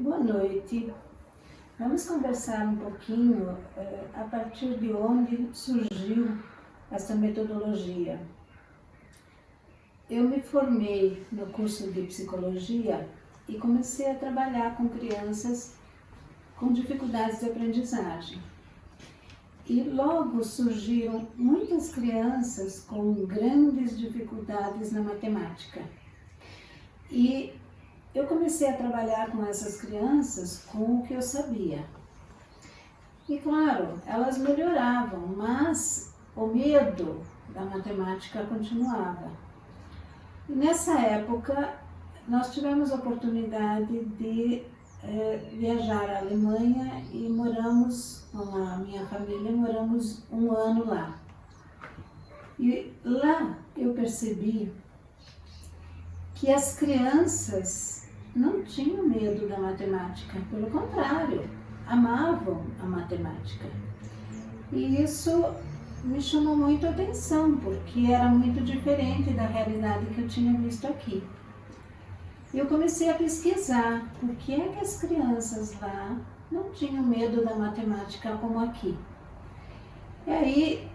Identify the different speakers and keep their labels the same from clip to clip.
Speaker 1: Boa noite. Vamos conversar um pouquinho a partir de onde surgiu essa metodologia. Eu me formei no curso de psicologia e comecei a trabalhar com crianças com dificuldades de aprendizagem. E logo surgiram muitas crianças com grandes dificuldades na matemática. E eu comecei a trabalhar com essas crianças com o que eu sabia. E claro, elas melhoravam, mas o medo da matemática continuava. E nessa época, nós tivemos a oportunidade de viajar à Alemanha e moramos, com a minha família, moramos um ano lá. E lá eu percebi que as crianças não tinham medo da matemática, pelo contrário, amavam a matemática. E isso me chamou muito a atenção, porque era muito diferente da realidade que eu tinha visto aqui. Eu comecei a pesquisar por que é que as crianças lá não tinham medo da matemática como aqui. E aí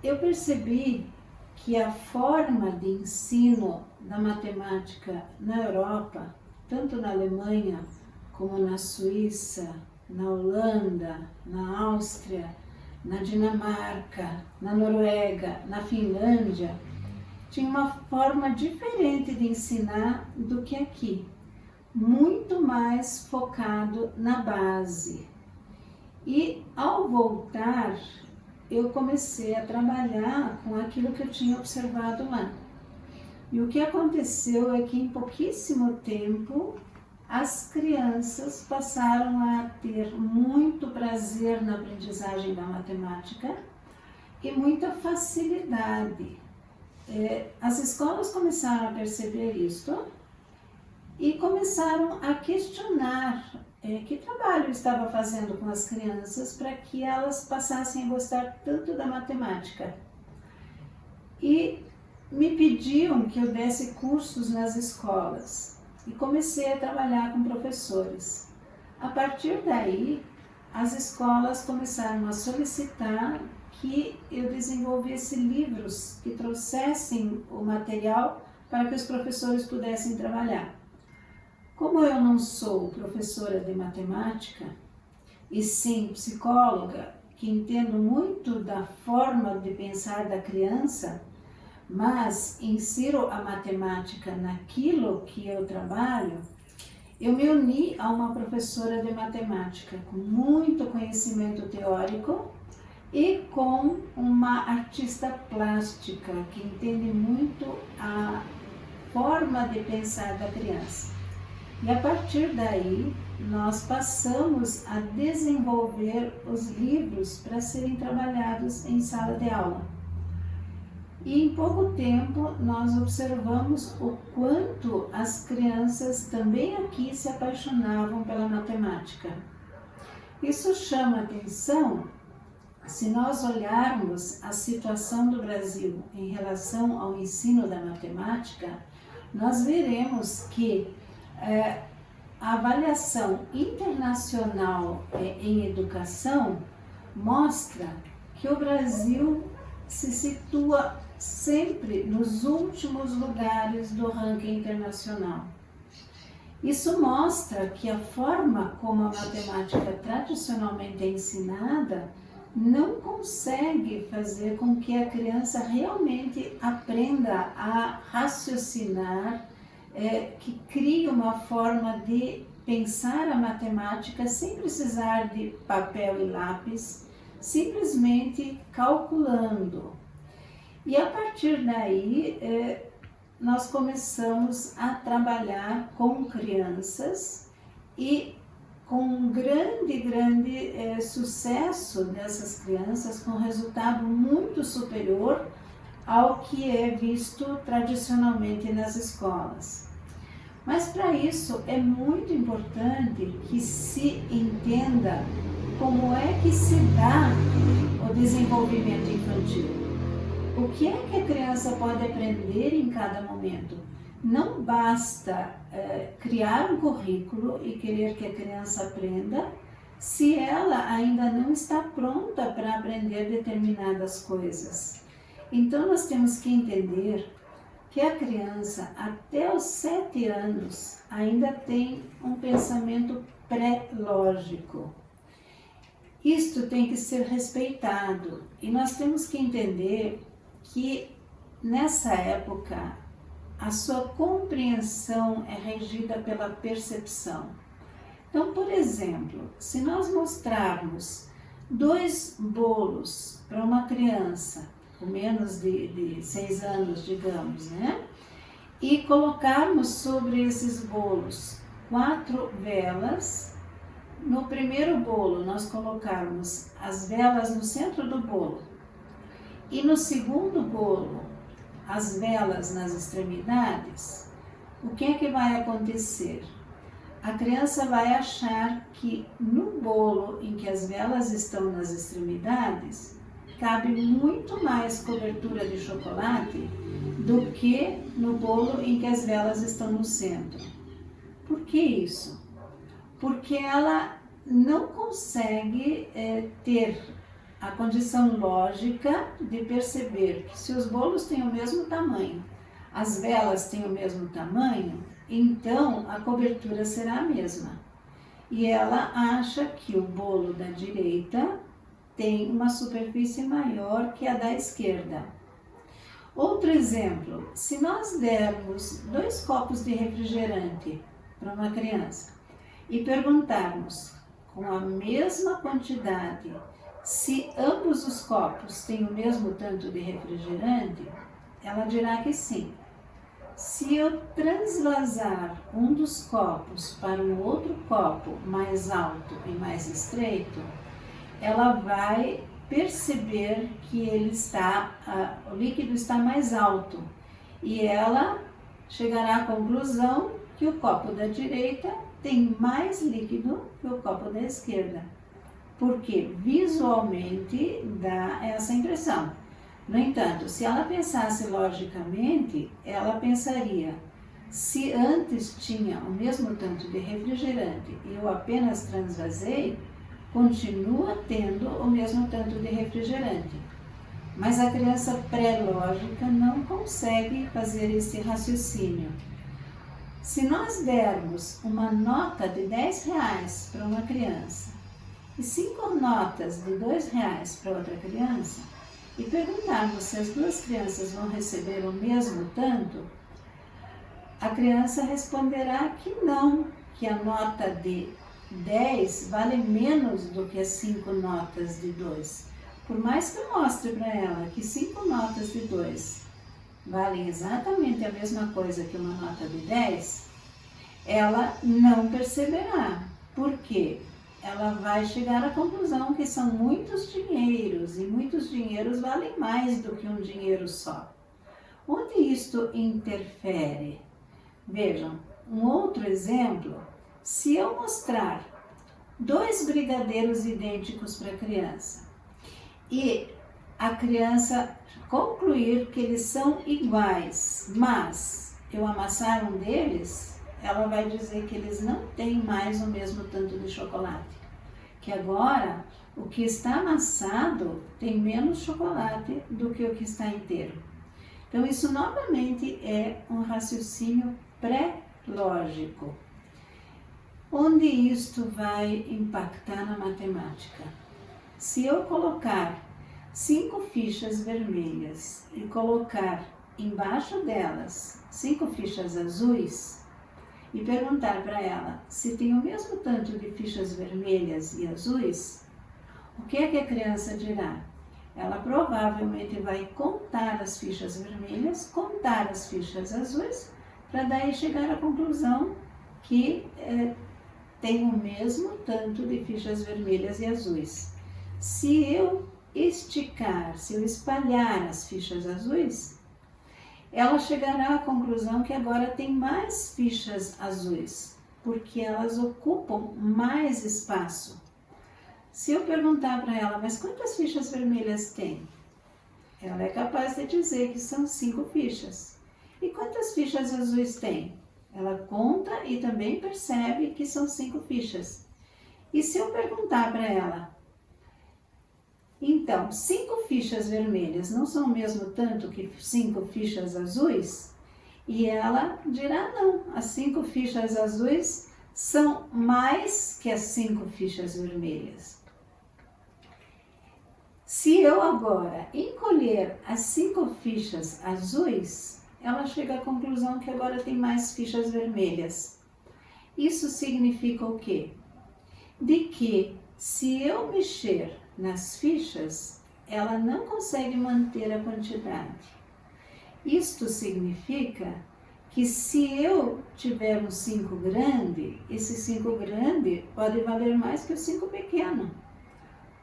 Speaker 1: eu percebi que a forma de ensino da matemática na Europa, tanto na Alemanha como na Suíça, na Holanda, na Áustria, na Dinamarca, na Noruega, na Finlândia, tinha uma forma diferente de ensinar do que aqui, muito mais focado na base. E ao voltar, eu comecei a trabalhar com aquilo que eu tinha observado lá. E o que aconteceu é que em pouquíssimo tempo, as crianças passaram a ter muito prazer na aprendizagem da matemática e muita facilidade. As escolas começaram a perceber isso e começaram a questionar que trabalho eu estava fazendo com as crianças para que elas passassem a gostar tanto da matemática. E me pediam que eu desse cursos nas escolas e comecei a trabalhar com professores. A partir daí, as escolas começaram a solicitar que eu desenvolvesse livros que trouxessem o material para que os professores pudessem trabalhar. Como eu não sou professora de matemática, e sim psicóloga, que entendo muito da forma de pensar da criança, mas insiro a matemática naquilo que eu trabalho, eu me uni a uma professora de matemática com muito conhecimento teórico e com uma artista plástica que entende muito a forma de pensar da criança. E a partir daí, nós passamos a desenvolver os livros para serem trabalhados em sala de aula. E em pouco tempo, nós observamos o quanto as crianças também aqui se apaixonavam pela matemática. Isso chama atenção se nós olharmos a situação do Brasil em relação ao ensino da matemática, nós veremos que a avaliação internacional em educação mostra que o Brasil se situa sempre nos últimos lugares do ranking internacional. Isso mostra que a forma como a matemática tradicionalmente é ensinada não consegue fazer com que a criança realmente aprenda a raciocinar, que crie uma forma de pensar a matemática sem precisar de papel e lápis, simplesmente calculando. E a partir daí, nós começamos a trabalhar com crianças e com um grande sucesso dessas crianças, com resultado muito superior ao que é visto tradicionalmente nas escolas. Mas para isso é muito importante que se entenda como é que se dá o desenvolvimento infantil. O que é que a criança pode aprender em cada momento? não basta criar um currículo e querer que a criança aprenda se ela ainda não está pronta para aprender determinadas coisas. Então, nós temos que entender que a criança, até os 7 anos, ainda tem um pensamento pré-lógico. Isto tem que ser respeitado e nós temos que entender que nessa época a sua compreensão é regida pela percepção. Então, por exemplo, se nós mostrarmos 2 bolos para uma criança com menos de 6 anos, digamos, né? E colocarmos sobre esses bolos 4 velas. No primeiro bolo, nós colocarmos as velas no centro do bolo. E no segundo bolo, as velas nas extremidades. O que é que vai acontecer? A criança vai achar que no bolo em que as velas estão nas extremidades, cabe muito mais cobertura de chocolate do que no bolo em que as velas estão no centro. Por que isso? Porque ela não consegue ter a condição lógica de perceber que se os bolos têm o mesmo tamanho, as velas têm o mesmo tamanho, então a cobertura será a mesma. E ela acha que o bolo da direita tem uma superfície maior que a da esquerda. Outro exemplo, se nós dermos 2 copos de refrigerante para uma criança e perguntarmos com a mesma quantidade se ambos os copos têm o mesmo tanto de refrigerante, ela dirá que sim. Se eu transvasar um dos copos para um outro copo mais alto e mais estreito, ela vai perceber que o líquido está mais alto e ela chegará à conclusão que o copo da direita tem mais líquido que o copo da esquerda, porque visualmente dá essa impressão. No entanto, se ela pensasse logicamente, ela pensaria: se antes tinha o mesmo tanto de refrigerante e eu apenas transvasei, continua tendo o mesmo tanto de refrigerante. Mas a criança pré-lógica não consegue fazer esse raciocínio. Se nós dermos uma nota de R$10 para uma criança e 5 notas de R$2 para outra criança e perguntarmos se as 2 crianças vão receber o mesmo tanto, a criança responderá que não, que a nota de 10 vale menos do que as 5 notas de 2. Por mais que eu mostre para ela que 5 notas de 2 valem exatamente a mesma coisa que uma nota de 10, ela não perceberá. Por quê? Ela vai chegar à conclusão que são muitos dinheiros e muitos dinheiros valem mais do que um dinheiro só. Onde isto interfere? Vejam, um outro exemplo, se eu mostrar 2 brigadeiros idênticos para a criança e a criança concluir que eles são iguais, mas eu amassar um deles, ela vai dizer que eles não têm mais o mesmo tanto de chocolate. Que agora, o que está amassado tem menos chocolate do que o que está inteiro. Então, isso novamente é um raciocínio pré-lógico. Onde isto vai impactar na matemática? Se eu colocar 5 fichas vermelhas e colocar embaixo delas 5 fichas azuis, e perguntar para ela se tem o mesmo tanto de fichas vermelhas e azuis, o que é que a criança dirá? Ela provavelmente vai contar as fichas vermelhas, contar as fichas azuis, para daí chegar à conclusão que tem o mesmo tanto de fichas vermelhas e azuis. Se eu esticar, se eu espalhar as fichas azuis, ela chegará à conclusão que agora tem mais fichas azuis, porque elas ocupam mais espaço. Se eu perguntar para ela, mas quantas fichas vermelhas tem? Ela é capaz de dizer que são 5 fichas. E quantas quantas fichas azuis tem? Ela conta e também percebe que são 5 fichas. E se eu perguntar para ela, então, 5 fichas vermelhas não são o mesmo tanto que 5 fichas azuis? E ela dirá não, as 5 fichas azuis são mais que as 5 fichas vermelhas. Se eu agora encolher as 5 fichas azuis, ela chega à conclusão que agora tem mais fichas vermelhas. Isso significa o quê? De que se eu mexer nas fichas, ela não consegue manter a quantidade. Isto significa que se eu tiver um 5 grande, esse 5 grande pode valer mais que o 5 pequeno.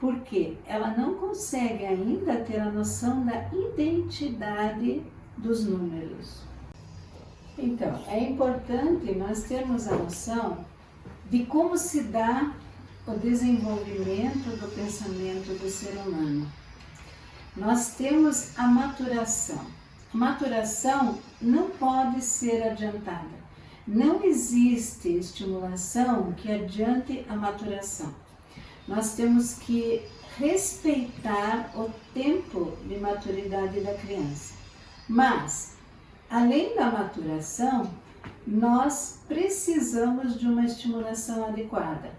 Speaker 1: Porque ela não consegue ainda ter a noção da identidade dos números. Então, é importante nós termos a noção de como se dá o desenvolvimento do pensamento do ser humano. Nós temos a maturação. A maturação não pode ser adiantada. Não existe estimulação que adiante a maturação. Nós temos que respeitar o tempo de maturidade da criança. Mas, além da maturação, nós precisamos de uma estimulação adequada.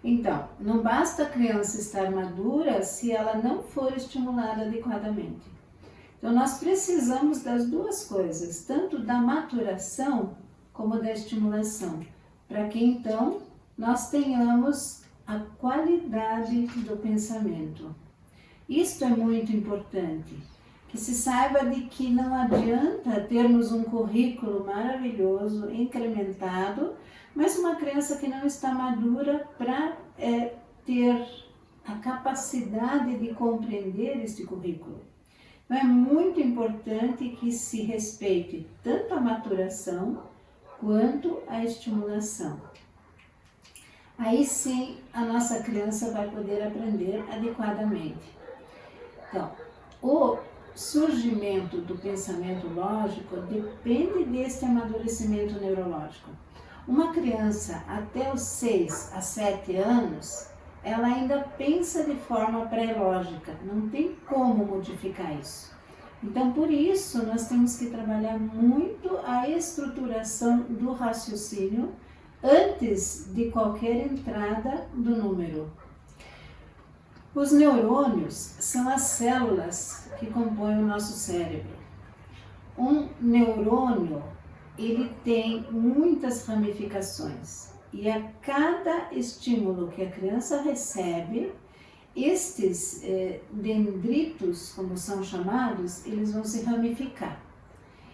Speaker 1: Então, não basta a criança estar madura se ela não for estimulada adequadamente. Então, nós precisamos das duas coisas, tanto da maturação como da estimulação, para que então nós tenhamos a qualidade do pensamento. Isto é muito importante, que se saiba de que não adianta termos um currículo maravilhoso, incrementado, mas uma criança que não está madura para ter a capacidade de compreender este currículo. Então é muito importante que se respeite tanto a maturação quanto a estimulação. Aí sim a nossa criança vai poder aprender adequadamente. Então, o surgimento do pensamento lógico depende deste amadurecimento neurológico. Uma criança até os 6 a 7 anos, ela ainda pensa de forma pré-lógica, não tem como modificar isso. Então, por isso, nós temos que trabalhar muito a estruturação do raciocínio antes de qualquer entrada do número. Os neurônios são as células que compõem o nosso cérebro. Um neurônio, ele tem muitas ramificações e a cada estímulo que a criança recebe, estes dendritos, como são chamados, eles vão se ramificar.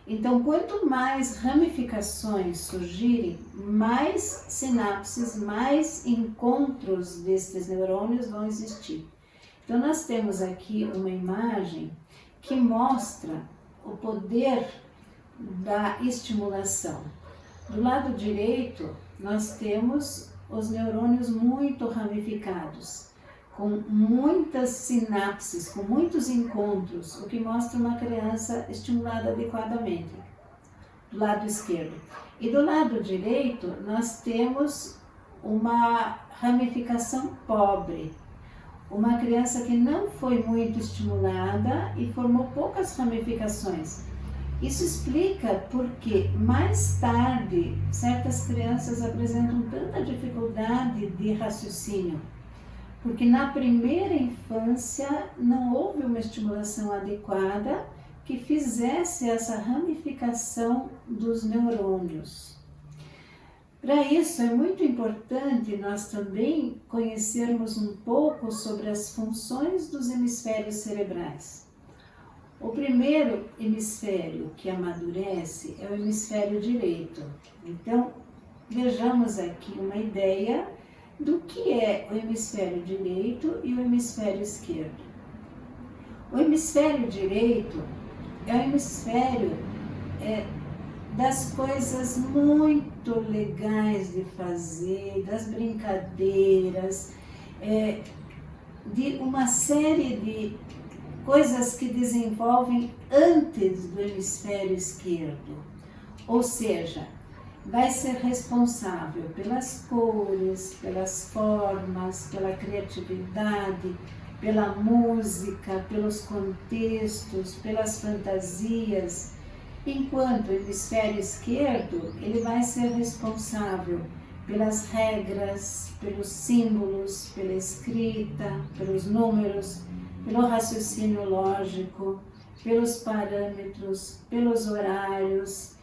Speaker 1: Então, quanto mais ramificações surgirem, mais sinapses, mais encontros destes neurônios vão existir. Então, nós temos aqui uma imagem que mostra o poder da estimulação. Do lado direito, nós temos os neurônios muito ramificados, com muitas sinapses, com muitos encontros, o que mostra uma criança estimulada adequadamente, do lado esquerdo. E do lado direito, nós temos uma ramificação pobre, uma criança que não foi muito estimulada e formou poucas ramificações. Isso explica porque mais tarde certas crianças apresentam tanta dificuldade de raciocínio. Porque na primeira infância não houve uma estimulação adequada que fizesse essa ramificação dos neurônios. Para isso é muito importante nós também conhecermos um pouco sobre as funções dos hemisférios cerebrais. O primeiro hemisfério que amadurece é o hemisfério direito. Então, vejamos aqui uma ideia do que é o hemisfério direito e o hemisfério esquerdo. O hemisfério direito é o hemisfério das coisas muito legais de fazer, das brincadeiras, de uma série de coisas que desenvolvem antes do hemisfério esquerdo. Ou seja, vai ser responsável pelas cores, pelas formas, pela criatividade, pela música, pelos contextos, pelas fantasias, enquanto o hemisfério esquerdo ele vai ser responsável pelas regras, pelos símbolos, pela escrita, pelos números, pelo raciocínio lógico, pelos parâmetros, pelos horários.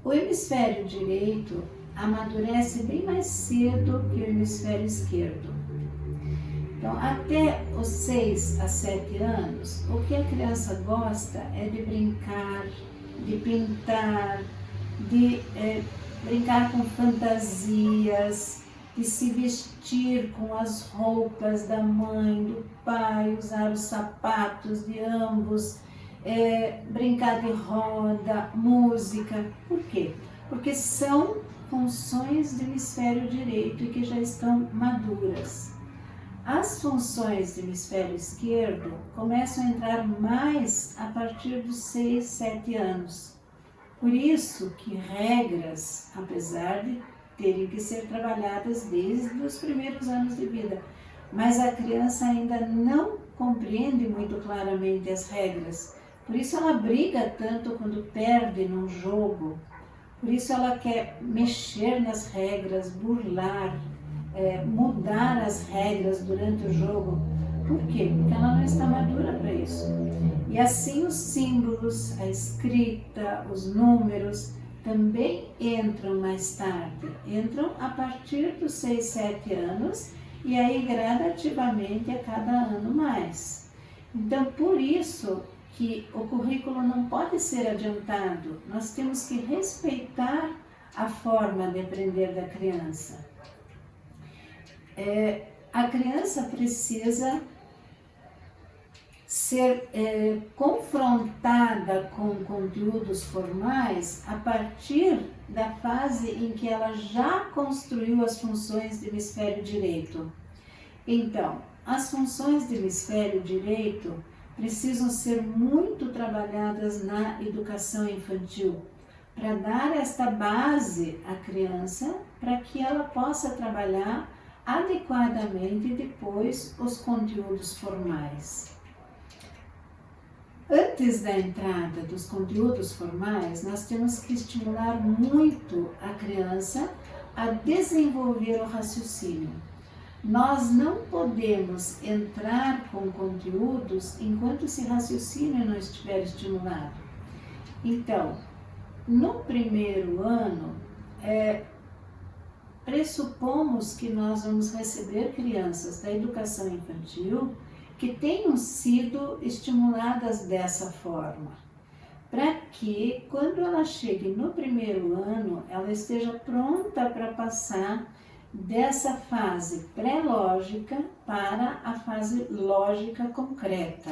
Speaker 1: O hemisfério direito amadurece bem mais cedo que o hemisfério esquerdo. Então, até os 6 a 7 anos, o que a criança gosta é de brincar, de pintar, de brincar com fantasias, de se vestir com as roupas da mãe, do pai, usar os sapatos de ambos, brincar de roda, música. Por quê? Porque são funções do hemisfério direito e que já estão maduras. As funções do hemisfério esquerdo começam a entrar mais a partir dos 6, 7 anos. Por isso que regras, apesar de terem que ser trabalhadas desde os primeiros anos de vida, mas a criança ainda não compreende muito claramente as regras. Por isso ela briga tanto quando perde num jogo. Por isso ela quer mexer nas regras, burlar, mudar as regras durante o jogo. Por quê? Porque ela não está madura para isso. E assim os símbolos, a escrita, os números também entram mais tarde. Entram a partir dos 6, 7 anos e aí gradativamente a cada ano mais. Então, por isso que o currículo não pode ser adiantado. Nós temos que respeitar a forma de aprender da criança. A criança precisa ser confrontada com conteúdos formais a partir da fase em que ela já construiu as funções do hemisfério direito. Então, as funções do hemisfério direito precisam ser muito trabalhadas na educação infantil, para dar esta base à criança, para que ela possa trabalhar adequadamente depois os conteúdos formais. Antes da entrada dos conteúdos formais, nós temos que estimular muito a criança a desenvolver o raciocínio. Nós não podemos entrar com conteúdos enquanto esse raciocínio não estiver estimulado. Então, no primeiro ano, pressupomos que nós vamos receber crianças da educação infantil que tenham sido estimuladas dessa forma, para que quando ela chegue no primeiro ano, ela esteja pronta para passar dessa fase pré-lógica para a fase lógica concreta.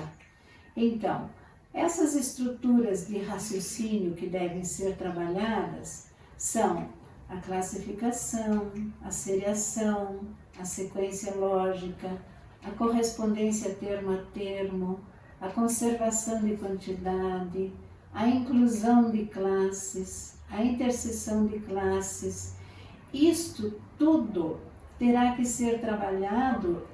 Speaker 1: Então, essas estruturas de raciocínio que devem ser trabalhadas são a classificação, a seriação, a sequência lógica, a correspondência termo a termo, a conservação de quantidade, a inclusão de classes, a interseção de classes. Isto tudo terá que ser trabalhado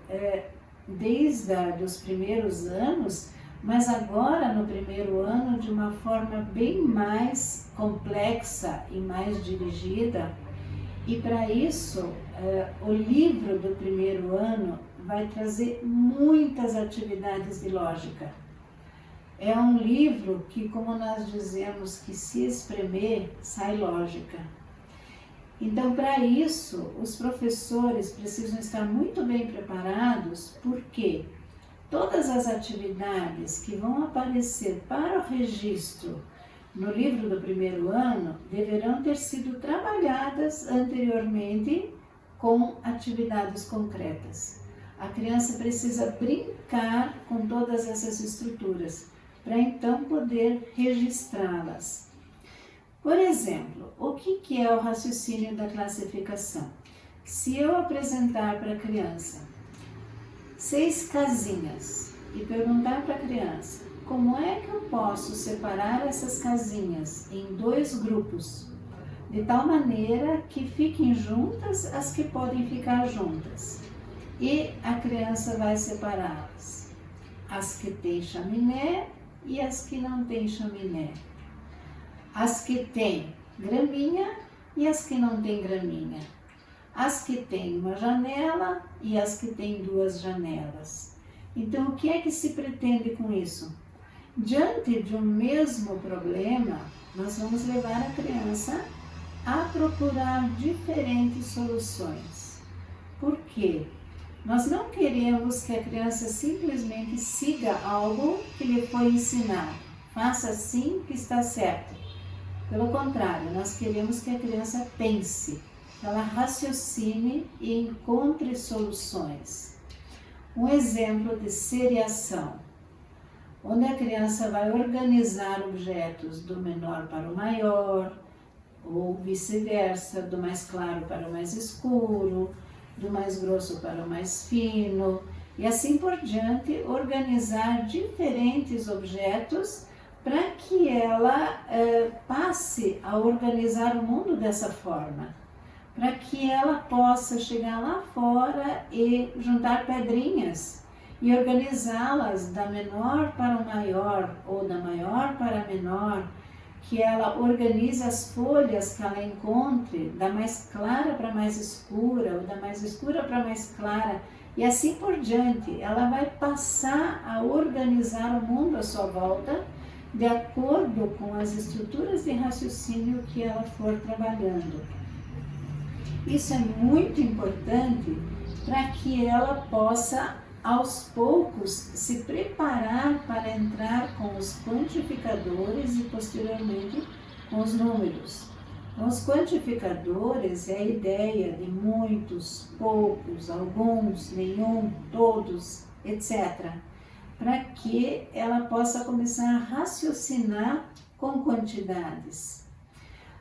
Speaker 1: desde os primeiros anos, mas agora no primeiro ano de uma forma bem mais complexa e mais dirigida. E para isso, o livro do primeiro ano vai trazer muitas atividades de lógica. É um livro que, como nós dizemos, que se espremer, sai lógica. Então, para isso, os professores precisam estar muito bem preparados, porque todas as atividades que vão aparecer para o registro no livro do primeiro ano deverão ter sido trabalhadas anteriormente com atividades concretas. A criança precisa brincar com todas essas estruturas para então poder registrá-las. Por exemplo, o que é o raciocínio da classificação? Se eu apresentar para a criança 6 casinhas e perguntar para a criança como é que eu posso separar essas casinhas em 2 grupos, de tal maneira que fiquem juntas as que podem ficar juntas. E a criança vai separá-las, as que têm chaminé e as que não têm chaminé, as que têm graminha e as que não têm graminha, as que têm uma janela e as que têm 2 janelas. Então, o que é que se pretende com isso? Diante de um mesmo problema, nós vamos levar a criança a procurar diferentes soluções. Por quê? Nós não queremos que a criança simplesmente siga algo que lhe foi ensinado. Faça assim que está certo. Pelo contrário, nós queremos que a criança pense, que ela raciocine e encontre soluções. Um exemplo de seriação, onde a criança vai organizar objetos do menor para o maior, ou vice-versa, do mais claro para o mais escuro, do mais grosso para o mais fino, e assim por diante, organizar diferentes objetos para que ela passe a organizar o mundo dessa forma, para que ela possa chegar lá fora e juntar pedrinhas e organizá-las da menor para o maior ou da maior para a menor, que ela organize as folhas que ela encontre da mais clara para mais escura ou da mais escura para mais clara e assim por diante. Ela vai passar a organizar o mundo à sua volta de acordo com as estruturas de raciocínio que ela for trabalhando. Isso é muito importante para que ela possa, aos poucos, se preparar para entrar com os quantificadores e, posteriormente, com os números. Então, os quantificadores é a ideia de muitos, poucos, alguns, nenhum, todos, etc., para que ela possa começar a raciocinar com quantidades.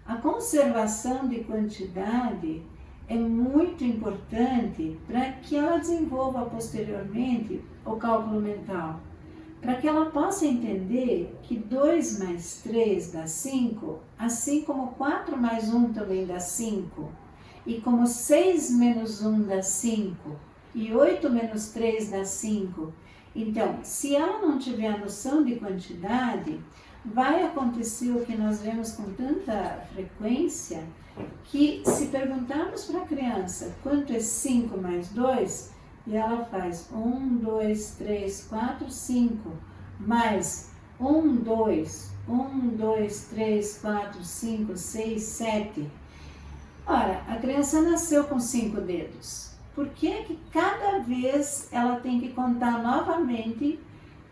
Speaker 1: A conservação de quantidade é muito importante para que ela desenvolva posteriormente o cálculo mental, para que ela possa entender que 2 mais 3 dá 5, assim como 4 mais 1 também dá 5, e como 6 menos 1 dá 5, e 8 menos 3 dá 5. Então, se ela não tiver a noção de quantidade, vai acontecer o que nós vemos com tanta frequência, que se perguntarmos para a criança quanto é 5 mais 2, e ela faz 1, 2, 3, 4, 5, mais 1, 2, 1, 2, 3, 4, 5, 6, 7. Ora, a criança nasceu com 5 dedos. Por que que cada vez ela tem que contar novamente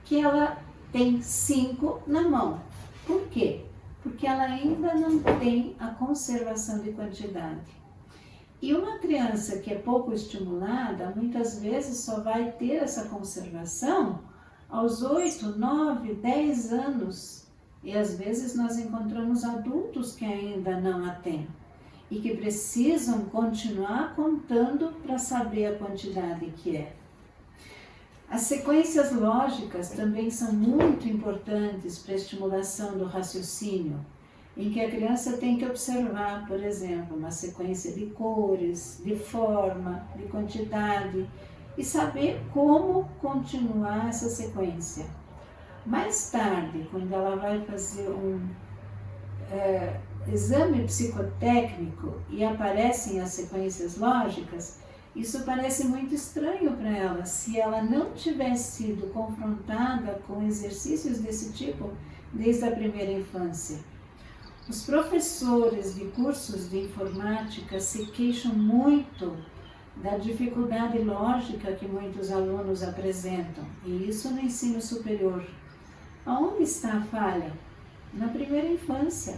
Speaker 1: que ela tem 5 na mão? Por quê? Porque ela ainda não tem a conservação de quantidade. E uma criança que é pouco estimulada, muitas vezes só vai ter essa conservação aos 8, 9, 10 anos. E às vezes nós encontramos adultos que ainda não a têm e que precisam continuar contando para saber a quantidade que é. As sequências lógicas também são muito importantes para a estimulação do raciocínio, em que a criança tem que observar, por exemplo, uma sequência de cores, de forma, de quantidade, e saber como continuar essa sequência. Mais tarde, quando ela vai fazer um exame psicotécnico e aparecem as sequências lógicas, isso parece muito estranho para ela, se ela não tiver sido confrontada com exercícios desse tipo desde a primeira infância. Os professores de cursos de informática se queixam muito da dificuldade lógica que muitos alunos apresentam, e isso no ensino superior. Aonde está a falha? Na primeira infância,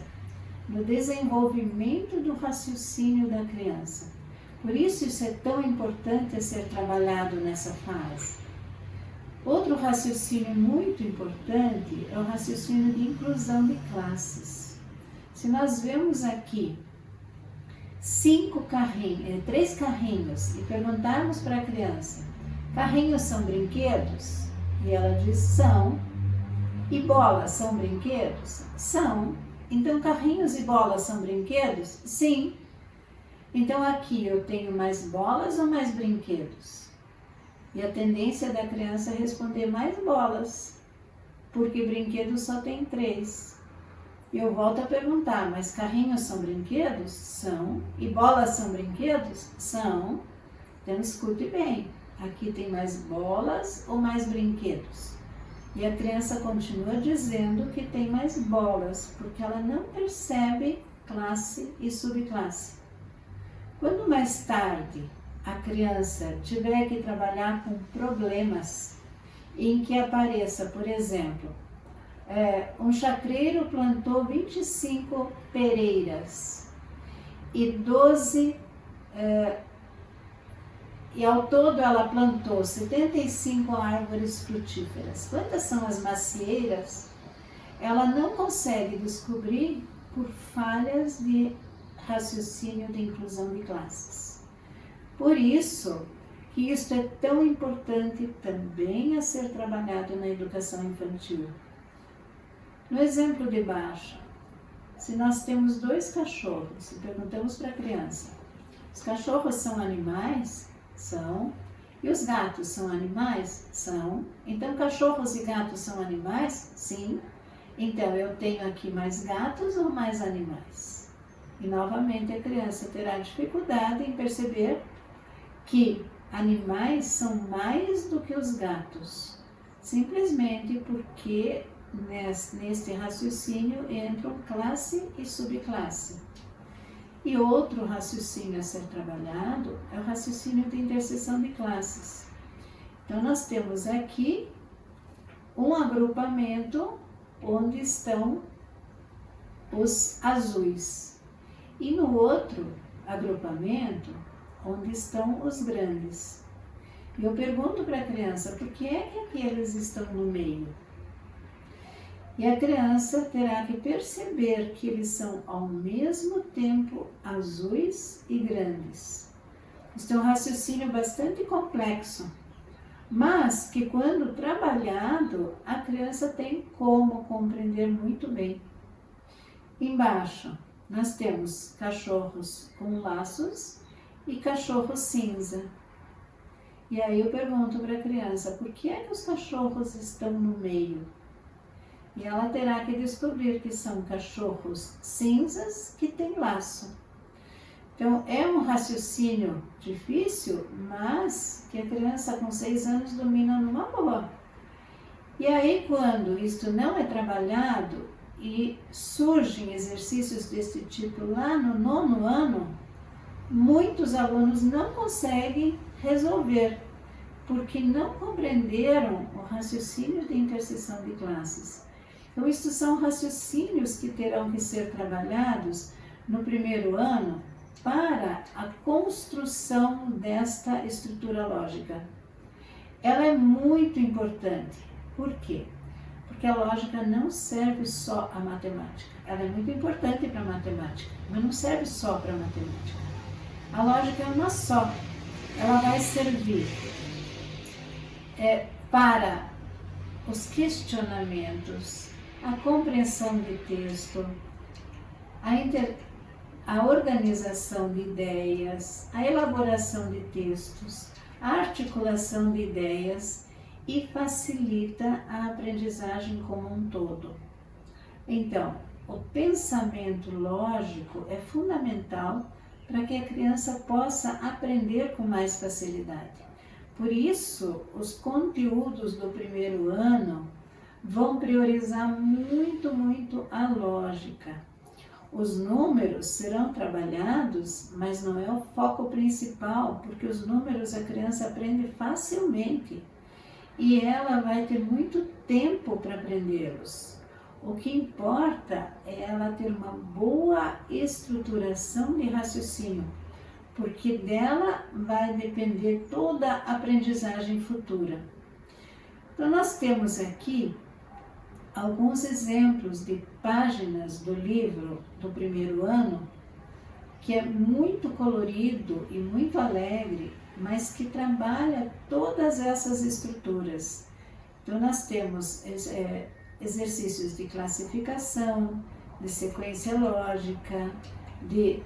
Speaker 1: no desenvolvimento do raciocínio da criança. Por isso é tão importante ser trabalhado nessa fase. Outro raciocínio muito importante é o raciocínio de inclusão de classes. Se nós vemos aqui 3 carrinhos e perguntarmos para a criança, carrinhos são brinquedos? E ela diz são. E bolas são brinquedos? São. Então carrinhos e bolas são brinquedos? Sim. Então aqui eu tenho mais bolas ou mais brinquedos? E a tendência da criança é responder mais bolas, porque brinquedos só tem 3. E eu volto a perguntar, mas carrinhos são brinquedos? São. E bolas são brinquedos? São. Então escute bem, aqui tem mais bolas ou mais brinquedos? E a criança continua dizendo que tem mais bolas, porque ela não percebe classe e subclasse. Quando mais tarde a criança tiver que trabalhar com problemas em que apareça, por exemplo, um chacreiro plantou 25 pereiras e 12, e ao todo ela plantou 75 árvores frutíferas. Quantas são as macieiras? Ela não consegue descobrir por falhas de raciocínio de inclusão de classes. Por isso que isso é tão importante também a ser trabalhado na educação infantil. No exemplo de baixo, se nós temos 2 cachorros e perguntamos para a criança, os cachorros são animais? São. E os gatos são animais? São. Então cachorros e gatos são animais? Sim. Então eu tenho aqui mais gatos ou mais animais? E novamente a criança terá dificuldade em perceber que animais são mais do que os gatos, simplesmente porque neste raciocínio entram classe e subclasse. E outro raciocínio a ser trabalhado é o raciocínio de interseção de classes. Então nós temos aqui um agrupamento onde estão os azuis e no outro agrupamento onde estão os grandes. E eu pergunto para a criança, por que é que aqueles estão no meio? E a criança terá que perceber que eles são ao mesmo tempo azuis e grandes. Isso é um raciocínio bastante complexo, mas que quando trabalhado, a criança tem como compreender muito bem. Embaixo, nós temos cachorros com laços e cachorro cinza. E aí eu pergunto para a criança, por que é que os cachorros estão no meio? E ela terá que descobrir que são cachorros cinzas que têm laço. Então, é um raciocínio difícil, mas que a criança com 6 anos domina numa boa. E aí, quando isto não é trabalhado e surgem exercícios desse tipo lá no 9º ano, muitos alunos não conseguem resolver, porque não compreenderam o raciocínio de interseção de classes. Então, estes são raciocínios que terão que ser trabalhados no 1º ano para a construção desta estrutura lógica. Ela é muito importante. Por quê? Porque a lógica não serve só à matemática. Ela é muito importante para a matemática, mas não serve só para a matemática. A lógica é uma só. Ela vai servir para os questionamentos, a compreensão de texto, a organização de ideias, a elaboração de textos, a articulação de ideias e facilita a aprendizagem como um todo. Então, o pensamento lógico é fundamental para que a criança possa aprender com mais facilidade. Por isso, os conteúdos do 1º ano vão priorizar muito a lógica. Os números serão trabalhados, mas não é o foco principal, porque os números a criança aprende facilmente e ela vai ter muito tempo para aprendê-los. O que importa é ela ter uma boa estruturação de raciocínio, porque dela vai depender toda a aprendizagem futura. Então, nós temos aqui alguns exemplos de páginas do livro do 1º ano, que é muito colorido e muito alegre, mas que trabalha todas essas estruturas. Então, nós temos exercícios de classificação, de sequência lógica, de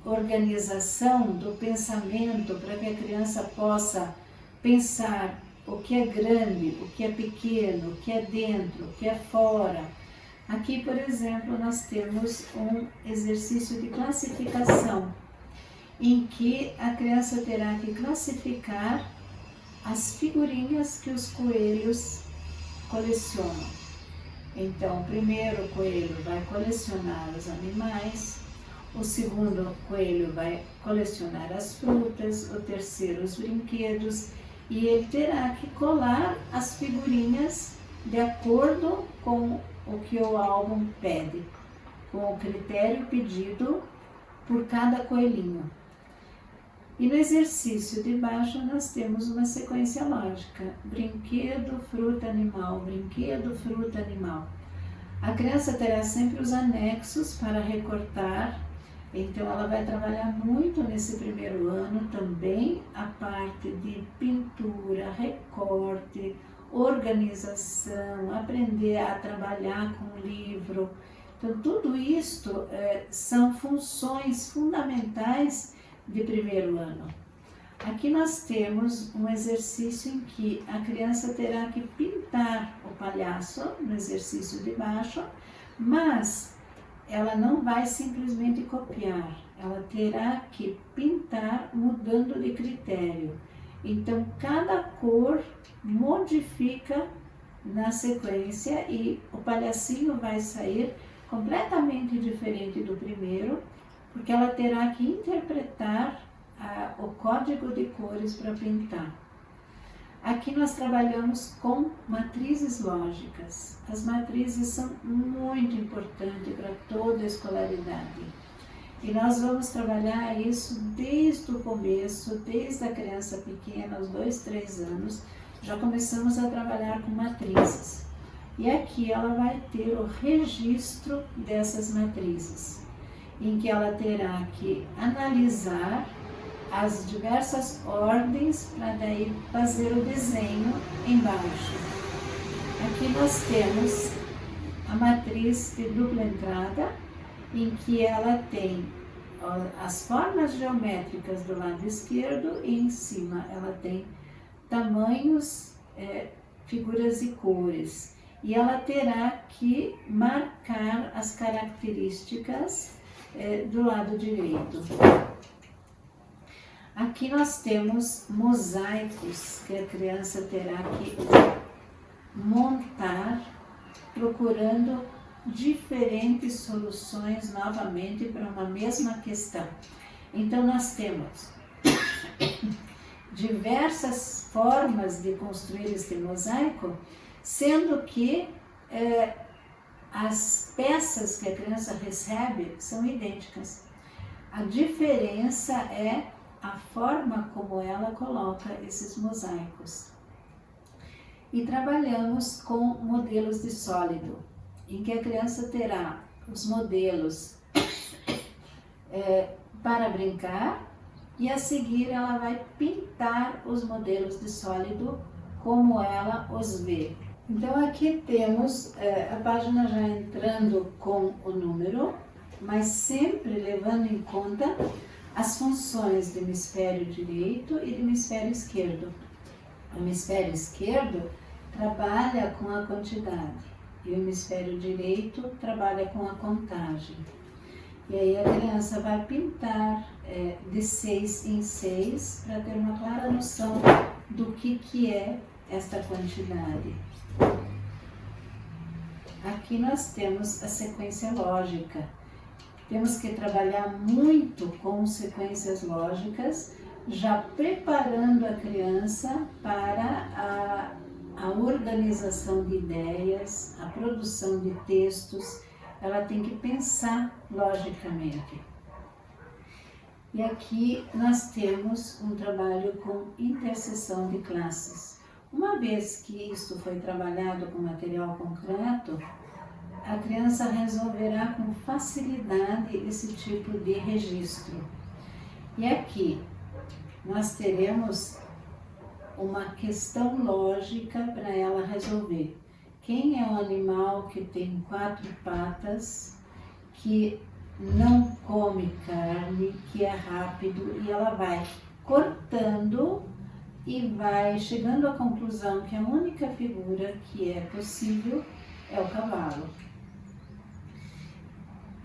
Speaker 1: organização do pensamento para que a criança possa pensar o que é grande, o que é pequeno, o que é dentro, o que é fora. Aqui, por exemplo, nós temos um exercício de classificação, em que a criança terá que classificar as figurinhas que os coelhos colecionam. Então, o primeiro coelho vai colecionar os animais, o segundo coelho vai colecionar as frutas, o terceiro os brinquedos, e ele terá que colar as figurinhas de acordo com o que o álbum pede, com o critério pedido por cada coelhinho. E no exercício de baixo nós temos uma sequência lógica: brinquedo, fruta, animal, brinquedo, fruta, animal. A criança terá sempre os anexos para recortar, então ela vai trabalhar muito nesse primeiro ano também a parte de pintura, recorte, organização, aprender a trabalhar com o livro. Então tudo isto são funções fundamentais de primeiro ano. Aqui nós temos um exercício em que a criança terá que pintar o palhaço no exercício de baixo, mas ela não vai simplesmente copiar, ela terá que pintar mudando de critério. Então cada cor modifica na sequência e o palhacinho vai sair completamente diferente do primeiro, porque ela terá que interpretar o código de cores para pintar. Aqui nós trabalhamos com matrizes lógicas. As matrizes são muito importantes para toda a escolaridade. E nós vamos trabalhar isso desde o começo, desde a criança pequena, aos 2, 3 anos, já começamos a trabalhar com matrizes. E aqui ela vai ter o registro dessas matrizes, em que ela terá que analisar as diversas ordens para daí fazer o desenho embaixo. Aqui nós temos a matriz de dupla entrada, em que ela tem as formas geométricas do lado esquerdo e em cima ela tem tamanhos, figuras e cores. E ela terá que marcar as características do lado direito. Aqui nós temos mosaicos que a criança terá que montar, procurando diferentes soluções novamente para uma mesma questão. Então nós temos diversas formas de construir este mosaico, sendo que as peças que a criança recebe são idênticas. A diferença é a forma como ela coloca esses mosaicos. E trabalhamos com modelos de sólido, em que a criança terá os modelos para brincar, e a seguir ela vai pintar os modelos de sólido como ela os vê. Então aqui temos a página já entrando com o número, mas sempre levando em conta as funções do hemisfério direito e do hemisfério esquerdo. O hemisfério esquerdo trabalha com a quantidade e o hemisfério direito trabalha com a contagem. E aí a criança vai pintar de 6 em 6 para ter uma clara noção do que é esta quantidade. Aqui nós temos a sequência lógica. Temos que trabalhar muito com sequências lógicas, já preparando a criança para a organização de ideias, a produção de textos. Ela tem que pensar logicamente. E aqui nós temos um trabalho com interseção de classes. Uma vez que isto foi trabalhado com material concreto, a criança resolverá com facilidade esse tipo de registro. E aqui nós teremos uma questão lógica para ela resolver. Quem é o animal que tem 4 patas, que não come carne, que é rápido, e ela vai cortando e vai chegando à conclusão que a única figura que é possível é o cavalo.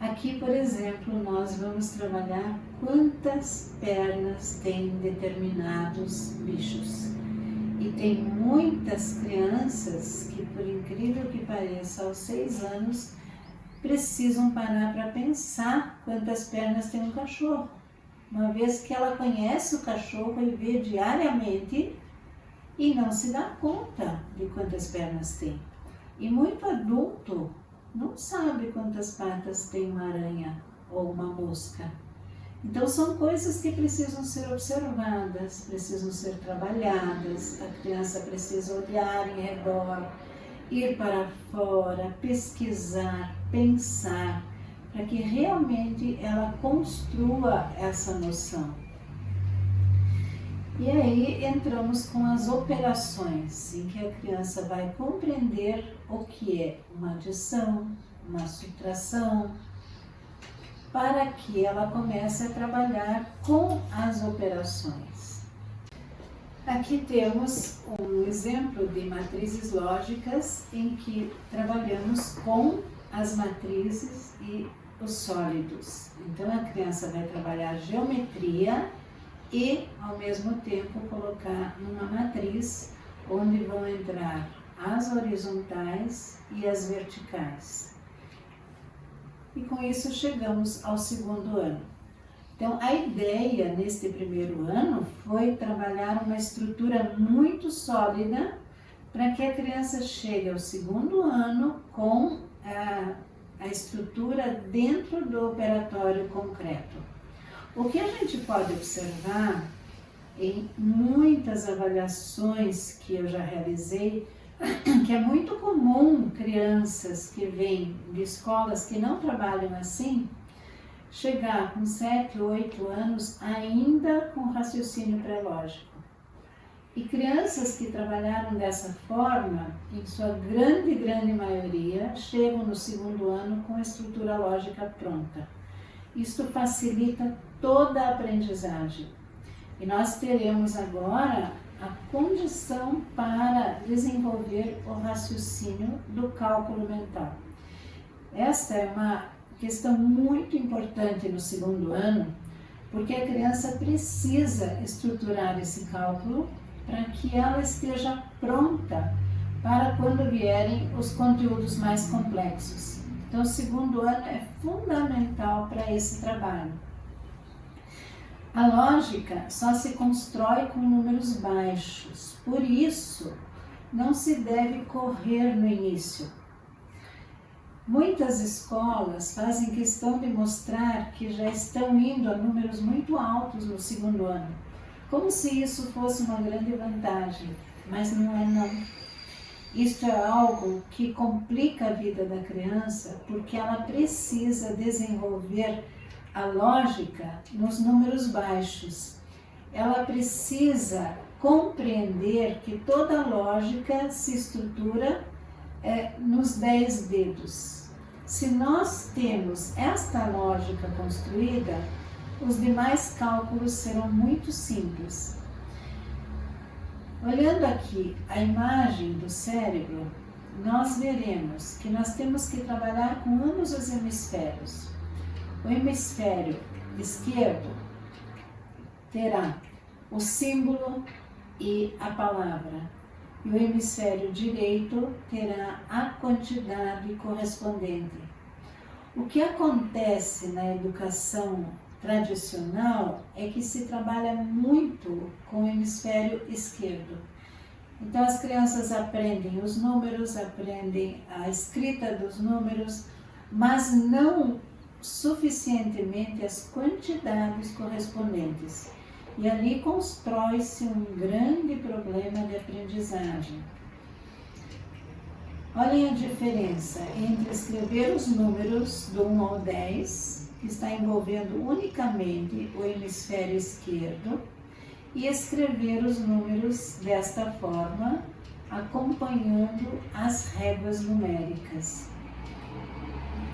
Speaker 1: Aqui, por exemplo, nós vamos trabalhar quantas pernas tem determinados bichos. E tem muitas crianças que, por incrível que pareça, aos 6 anos, precisam parar para pensar quantas pernas tem um cachorro. Uma vez que ela conhece o cachorro e vê diariamente e não se dá conta de quantas pernas tem. E muito adulto não sabe quantas patas tem uma aranha ou uma mosca. Então são coisas que precisam ser observadas, precisam ser trabalhadas, a criança precisa olhar em redor, ir para fora, pesquisar, pensar, para que realmente ela construa essa noção. E aí entramos com as operações, em que a criança vai compreender o que é uma adição, uma subtração, para que ela comece a trabalhar com as operações. Aqui temos um exemplo de matrizes lógicas em que trabalhamos com as matrizes e os sólidos. Então a criança vai trabalhar geometria e ao mesmo tempo colocar numa matriz onde vão entrar as horizontais e as verticais. E com isso chegamos ao 2º ano. Então a ideia neste primeiro ano foi trabalhar uma estrutura muito sólida para que a criança chegue ao 2º ano com a estrutura dentro do operatório concreto. O que a gente pode observar em muitas avaliações que eu já realizei, que é muito comum crianças que vêm de escolas que não trabalham assim, chegar com 7, 8 anos ainda com raciocínio pré-lógico. E crianças que trabalharam dessa forma, em sua grande maioria, chegam no 2º ano com a estrutura lógica pronta. Isto facilita toda a aprendizagem. E nós teremos agora a condição para desenvolver o raciocínio do cálculo mental. Esta é uma questão muito importante no 2º ano, porque a criança precisa estruturar esse cálculo para que ela esteja pronta para quando vierem os conteúdos mais complexos. Então, o 2º ano é fundamental para esse trabalho. A lógica só se constrói com números baixos, por isso não se deve correr no início. Muitas escolas fazem questão de mostrar que já estão indo a números muito altos no 2º ano, como se isso fosse uma grande vantagem, mas não é não. Isto é algo que complica a vida da criança, porque ela precisa desenvolver a lógica nos números baixos. Ela precisa compreender que toda lógica se estrutura nos 10 dedos. Se nós temos esta lógica construída, os demais cálculos serão muito simples. Olhando aqui a imagem do cérebro, nós veremos que nós temos que trabalhar com ambos os hemisférios. O hemisfério esquerdo terá o símbolo e a palavra, e o hemisfério direito terá a quantidade correspondente. O que acontece na educação tradicional é que se trabalha muito com o hemisfério esquerdo. Então as crianças aprendem os números, aprendem a escrita dos números, mas não suficientemente as quantidades correspondentes. E ali constrói-se um grande problema de aprendizagem. Olhem a diferença entre escrever os números do 1 ao 10, que está envolvendo unicamente o hemisfério esquerdo, e escrever os números desta forma, acompanhando as réguas numéricas.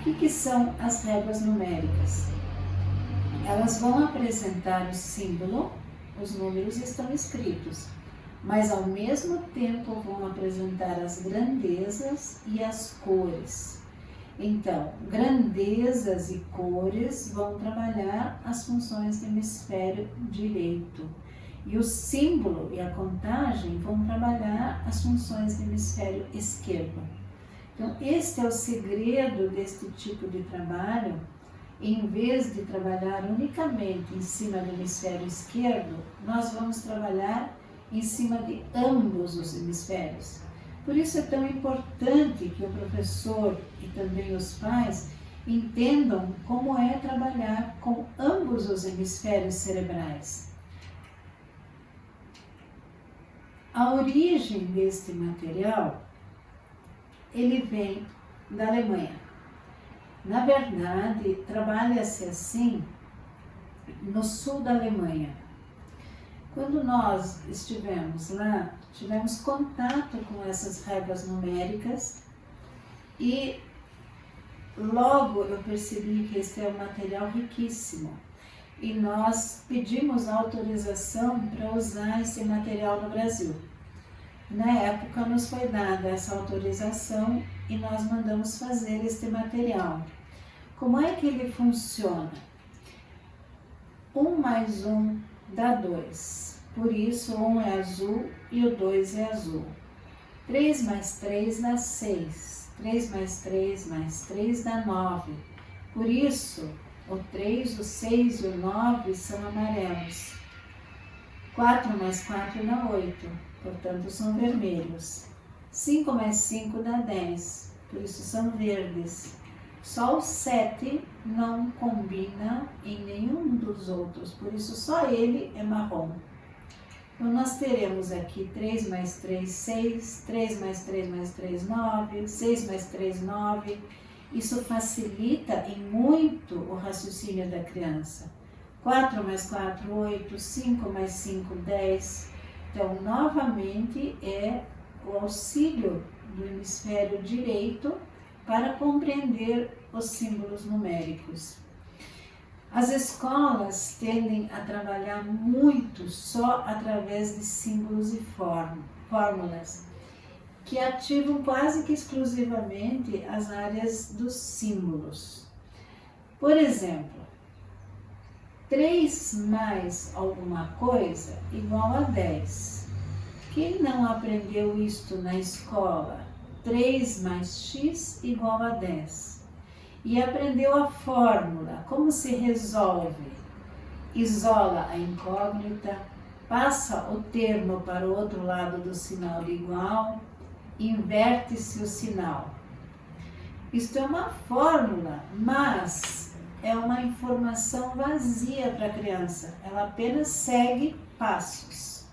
Speaker 1: O que são as réguas numéricas? Elas vão apresentar o símbolo, os números estão escritos, mas ao mesmo tempo vão apresentar as grandezas e as cores. Então, grandezas e cores vão trabalhar as funções do hemisfério direito. E o símbolo e a contagem vão trabalhar as funções do hemisfério esquerdo. Então, este é o segredo deste tipo de trabalho. Em vez de trabalhar unicamente em cima do hemisfério esquerdo, nós vamos trabalhar em cima de ambos os hemisférios. Por isso é tão importante que o professor e também os pais entendam como é trabalhar com ambos os hemisférios cerebrais. A origem deste material, ele vem da Alemanha. Na verdade, trabalha-se assim no sul da Alemanha. Quando nós estivemos lá, tivemos contato com essas réguas numéricas e logo eu percebi que este é um material riquíssimo e nós pedimos autorização para usar esse material no Brasil. Na época nos foi dada essa autorização e nós mandamos fazer este material. Como é que ele funciona? 1 mais 1 dá 2. Por isso, 1 é azul e o 2 é azul. 3 mais 3 dá 6. 3 mais 3 mais 3 dá 9. Por isso, o 3, o 6 e o 9 são amarelos. 4 mais 4 dá 8. Portanto, são vermelhos. 5 mais 5 dá 10. Por isso, são verdes. Só o 7 não combina em nenhum dos outros. Por isso, só ele é marrom. Então, nós teremos aqui 3 mais 3, 6, 3 mais 3 mais 3, 9, 6 mais 3, 9. Isso facilita em muito o raciocínio da criança. 4 mais 4, 8, 5 mais 5, 10. Então, novamente, é o auxílio do hemisfério direito para compreender os símbolos numéricos. As escolas tendem a trabalhar muito só através de símbolos e fórmulas, que ativam quase que exclusivamente as áreas dos símbolos. Por exemplo, 3 mais alguma coisa igual a 10. Quem não aprendeu isto na escola? 3 mais x igual a 10. E aprendeu a fórmula, como se resolve. Isola a incógnita, passa o termo para o outro lado do sinal de igual, inverte-se o sinal. Isto é uma fórmula, mas é uma informação vazia para a criança. Ela apenas segue passos.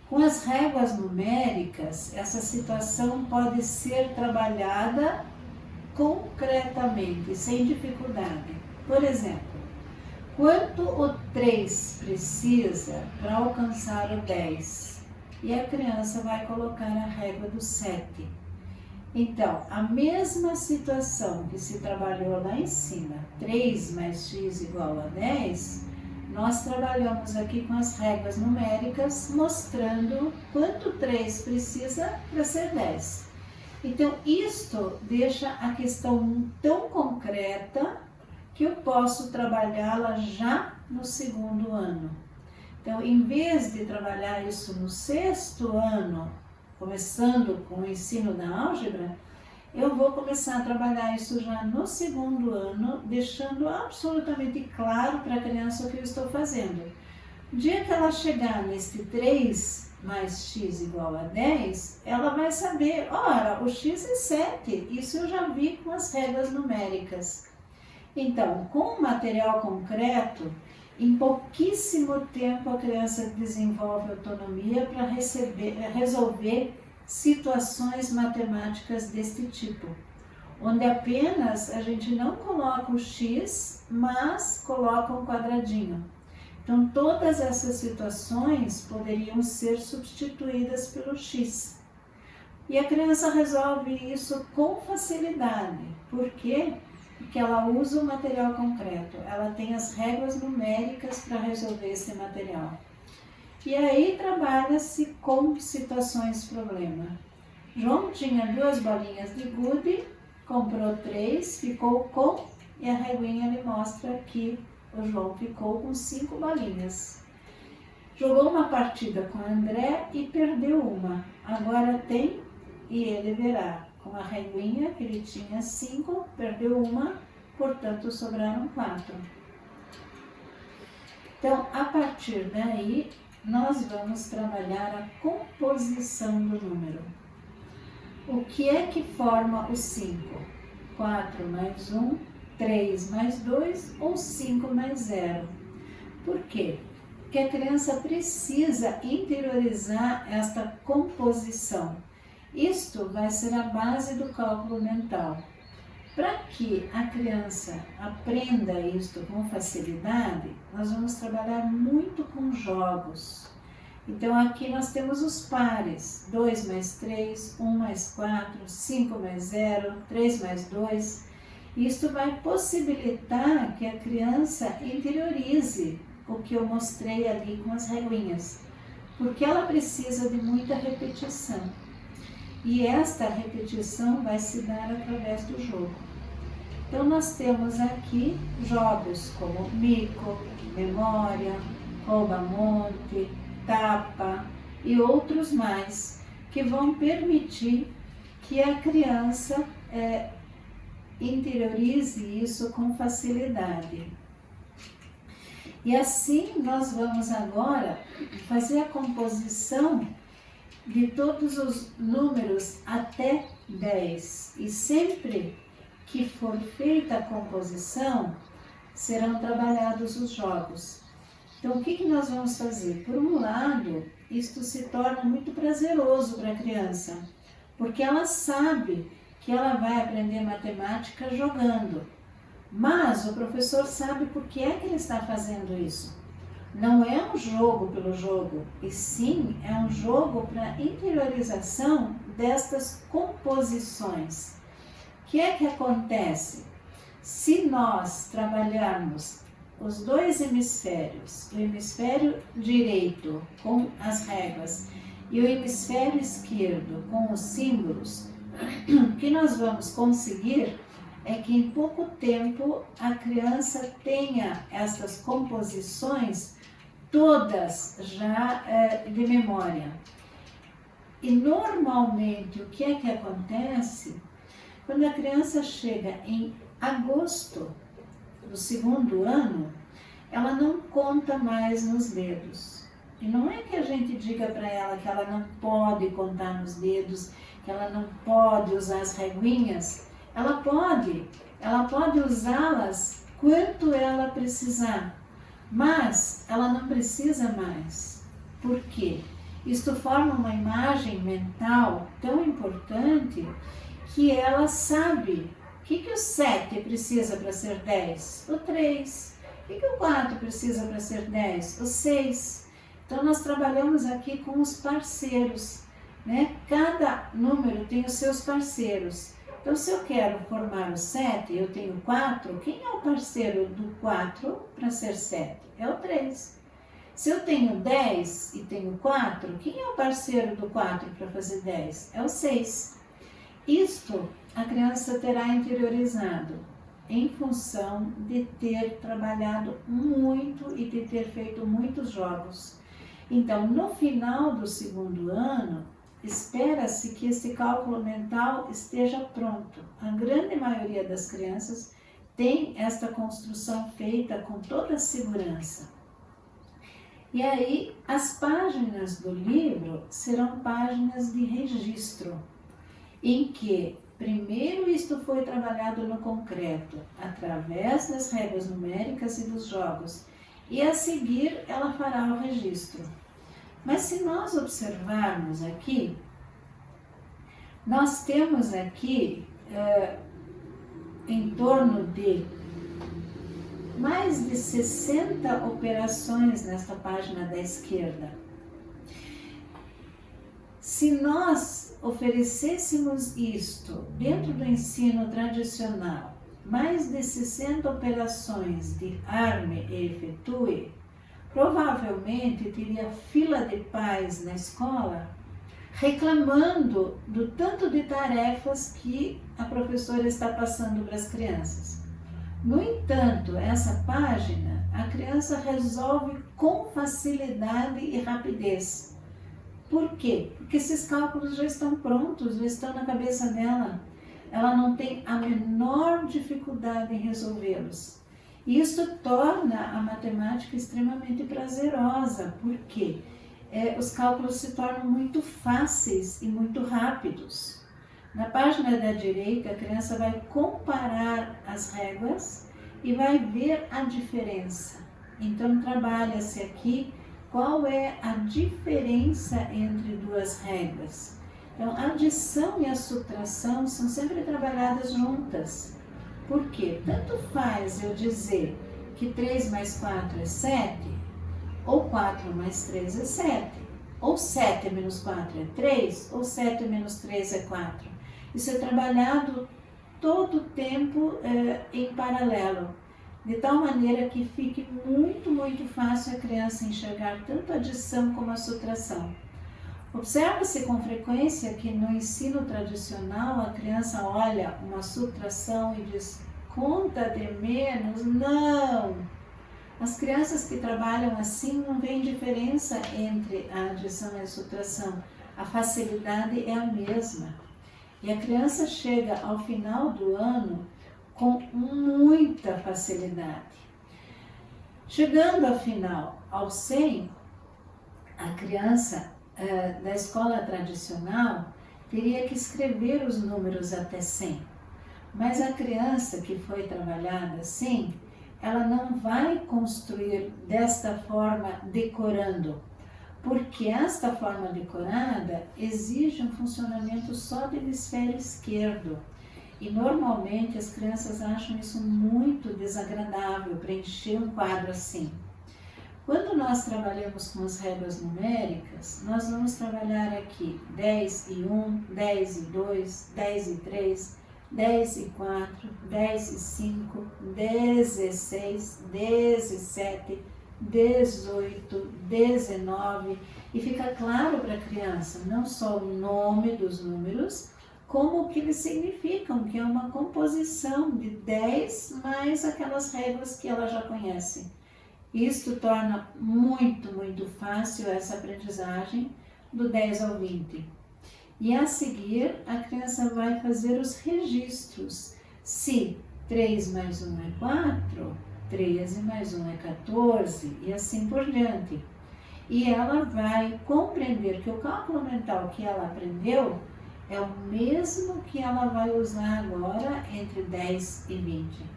Speaker 1: Com as réguas numéricas, essa situação pode ser trabalhada concretamente, sem dificuldade. Por exemplo, quanto o 3 precisa para alcançar o 10? E a criança vai colocar a régua do 7. Então, a mesma situação que se trabalhou lá em cima, 3 mais x igual a 10, nós trabalhamos aqui com as réguas numéricas, mostrando quanto 3 precisa para ser 10. Então, isto deixa a questão tão concreta que eu posso trabalhá-la já no 2º ano. Então, em vez de trabalhar isso no 6º ano, começando com o ensino da álgebra, eu vou começar a trabalhar isso já no 2º ano, deixando absolutamente claro para a criança o que eu estou fazendo. O dia que ela chegar nesse 3 mais x igual a 10, ela vai saber, ora, o x é 7, isso eu já vi com as réguas numéricas. Então, com o material concreto, em pouquíssimo tempo a criança desenvolve autonomia para resolver situações matemáticas deste tipo, onde apenas a gente não coloca o x, mas coloca um quadradinho. Então, todas essas situações poderiam ser substituídas pelo X. E a criança resolve isso com facilidade. Por quê? Porque ela usa o material concreto. Ela tem as regras numéricas para resolver esse material. E aí trabalha-se com situações problema. João tinha 2 bolinhas de gude, comprou 3, ficou com, e a reguinha lhe mostra que o João ficou com 5 bolinhas. Jogou uma partida com o André e perdeu uma. Agora tem, e ele verá, com a reguinha que ele tinha 5, perdeu uma, portanto sobraram 4. Então, a partir daí, nós vamos trabalhar a composição do número. O que é que forma o 5? 4 mais 1, 3 mais 2 ou 5 mais 0? Por quê? Porque a criança precisa interiorizar esta composição. Isto vai ser a base do cálculo mental. Para que a criança aprenda isto com facilidade, nós vamos trabalhar muito com jogos. Então, aqui nós temos os pares, 2 mais 3, 1 mais 4, 5 mais 0, 3 mais 2. Isto vai possibilitar que a criança interiorize o que eu mostrei ali com as reguinhas, porque ela precisa de muita repetição. E esta repetição vai se dar através do jogo. Então, nós temos aqui jogos como mico, memória, rouba-monte, tapa e outros mais, que vão permitir que a criança interiorize isso com facilidade. E assim nós vamos agora fazer a composição de todos os números até 10. E sempre que for feita a composição, serão trabalhados os jogos. Então, o que nós vamos fazer? Por um lado, isto se torna muito prazeroso para a criança, porque ela sabe que ela vai aprender matemática jogando. Mas o professor sabe por que é que ele está fazendo isso. Não é um jogo pelo jogo, e sim é um jogo para interiorização destas composições. O que é que acontece? Se nós trabalharmos os 2 hemisférios, o hemisfério direito com as regras e o hemisfério esquerdo com os símbolos, o que nós vamos conseguir é que em pouco tempo a criança tenha essas composições todas já de memória. E normalmente o que é que acontece? Quando a criança chega em agosto do 2º ano, ela não conta mais nos dedos. E não é que a gente diga para ela que ela não pode contar nos dedos, que ela não pode usar as reguinhas. Ela pode usá-las quanto ela precisar, mas ela não precisa mais. Por quê? Isto forma uma imagem mental tão importante que ela sabe o que o 7 precisa para ser 10, o 3, o que o 4 precisa para ser 10, o 6. Então, nós trabalhamos aqui com os parceiros, né? Cada número tem os seus parceiros. Então, se eu quero formar o 7 e eu tenho 4, quem é o parceiro do 4 para ser 7? É o 3. Se eu tenho 10 e tenho 4, quem é o parceiro do 4 para fazer 10? É o 6. Isto a criança terá interiorizado em função de ter trabalhado muito e de ter feito muitos jogos. Então, no final do 2º ano, espera-se que esse cálculo mental esteja pronto. A grande maioria das crianças tem esta construção feita com toda a segurança. E aí, as páginas do livro serão páginas de registro, em que primeiro isto foi trabalhado no concreto, através das regras numéricas e dos jogos, e a seguir ela fará o registro. Mas se nós observarmos aqui, nós temos aqui em torno de mais de 60 operações nesta página da esquerda. Se nós oferecêssemos isto dentro do ensino tradicional, mais de 60 operações de arme e efetue, provavelmente teria fila de pais na escola reclamando do tanto de tarefas que a professora está passando para as crianças. No entanto, essa página, a criança resolve com facilidade e rapidez. Por quê? Porque esses cálculos já estão prontos, já estão na cabeça dela. Ela não tem a menor dificuldade em resolvê-los. Isso torna a matemática extremamente prazerosa. Por quê? Os cálculos se tornam muito fáceis e muito rápidos. Na página da direita, a criança vai comparar as réguas e vai ver a diferença. Então, trabalha-se aqui qual é a diferença entre duas réguas. Então, a adição e a subtração são sempre trabalhadas juntas. Por quê? Tanto faz eu dizer que 3 mais 4 é 7, ou 4 mais 3 é 7, ou 7 menos 4 é 3, ou 7 menos 3 é 4. Isso é trabalhado todo o tempo em paralelo, de tal maneira que fique muito, muito fácil a criança enxergar tanto a adição como a subtração. Observa-se com frequência que no ensino tradicional a criança olha uma subtração e diz, conta de menos? Não! As crianças que trabalham assim não veem diferença entre a adição e a subtração. A facilidade é a mesma. E a criança chega ao final do ano com muita facilidade. Chegando ao final, ao 100, a criança da escola tradicional teria que escrever os números até 100. Mas a criança que foi trabalhada assim, ela não vai construir desta forma decorando, porque esta forma decorada exige um funcionamento só do hemisfério esquerdo. E normalmente as crianças acham isso muito desagradável, preencher um quadro assim. Quando nós trabalhamos com as réguas numéricas, nós vamos trabalhar aqui 10 e 1, 10 e 2, 10 e 3, 10 e 4, 10 e 5, 16, 17, 18, 19, e fica claro para a criança não só o nome dos números, como o que eles significam, que é uma composição de 10 mais aquelas réguas que ela já conhece. Isto torna muito, muito fácil essa aprendizagem do 10 ao 20. E a seguir, a criança vai fazer os registros. Se 3 mais 1 é 4, 13 mais 1 é 14 e assim por diante. E ela vai compreender que o cálculo mental que ela aprendeu é o mesmo que ela vai usar agora entre 10 e 20.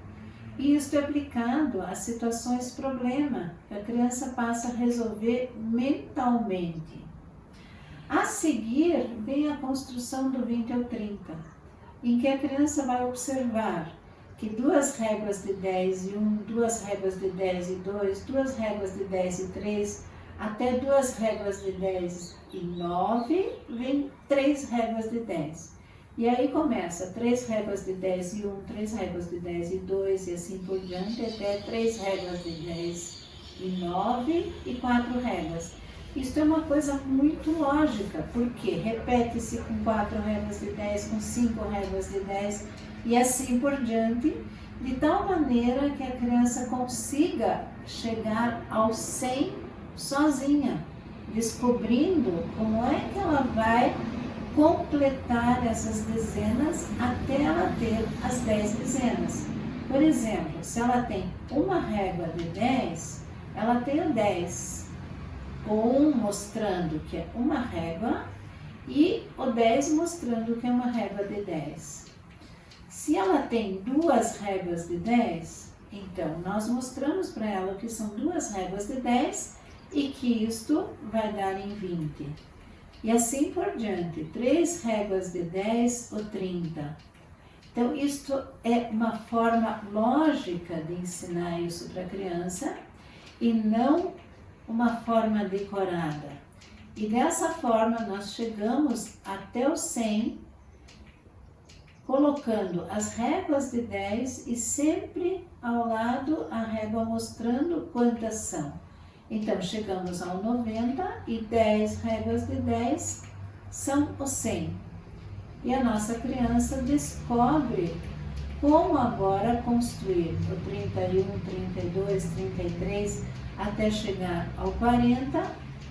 Speaker 1: E isso é aplicado a situações problema que a criança passa a resolver mentalmente. A seguir, vem a construção do 20 ao 30, em que a criança vai observar que 2 réguas de 10 e 1, 2 réguas de 10 e 2, 2 réguas de 10 e 3, até 2 réguas de 10 e 9, vem 3 réguas de 10. E aí começa 3 réguas de 10 e 1, 3 réguas de 10 e 2, e assim por diante, até 3 réguas de 10 e 9 e 4 réguas. Isso é uma coisa muito lógica, porque repete-se com 4 réguas de 10, com 5 réguas de 10 e assim por diante, de tal maneira que a criança consiga chegar ao 100 sozinha, descobrindo como é que ela vai completar essas dezenas até ela ter as 10 dezenas. Por exemplo, se ela tem uma régua de 10, ela tem o 10. O 1 mostrando que é uma régua e o 10 mostrando que é uma régua de 10. Se ela tem 2 réguas de 10, então nós mostramos para ela que são 2 réguas de 10 e que isto vai dar em 20. E assim por diante, 3 réguas de 10 ou 30. Então, isto é uma forma lógica de ensinar isso para a criança e não uma forma decorada. E dessa forma nós chegamos até o 100, colocando as réguas de 10 e sempre ao lado a régua mostrando quantas são. Então, chegamos ao 90 e 10 réguas de 10 são o 100. E a nossa criança descobre como agora construir o 31, 32, 33 até chegar ao 40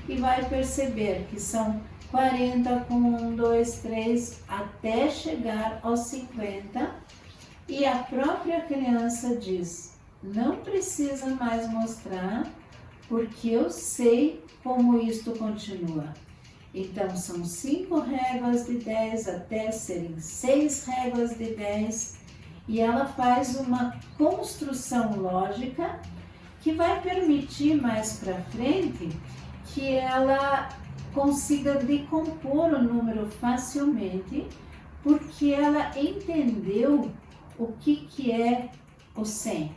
Speaker 1: e vai perceber que são 40 com 1, 2, 3 até chegar aos 50 e a própria criança diz, não precisa mais mostrar porque eu sei como isto continua. Então, são 5 réguas de 10 até serem 6 réguas de 10 e ela faz uma construção lógica que vai permitir mais para frente que ela consiga decompor o número facilmente, porque ela entendeu o que é o 100.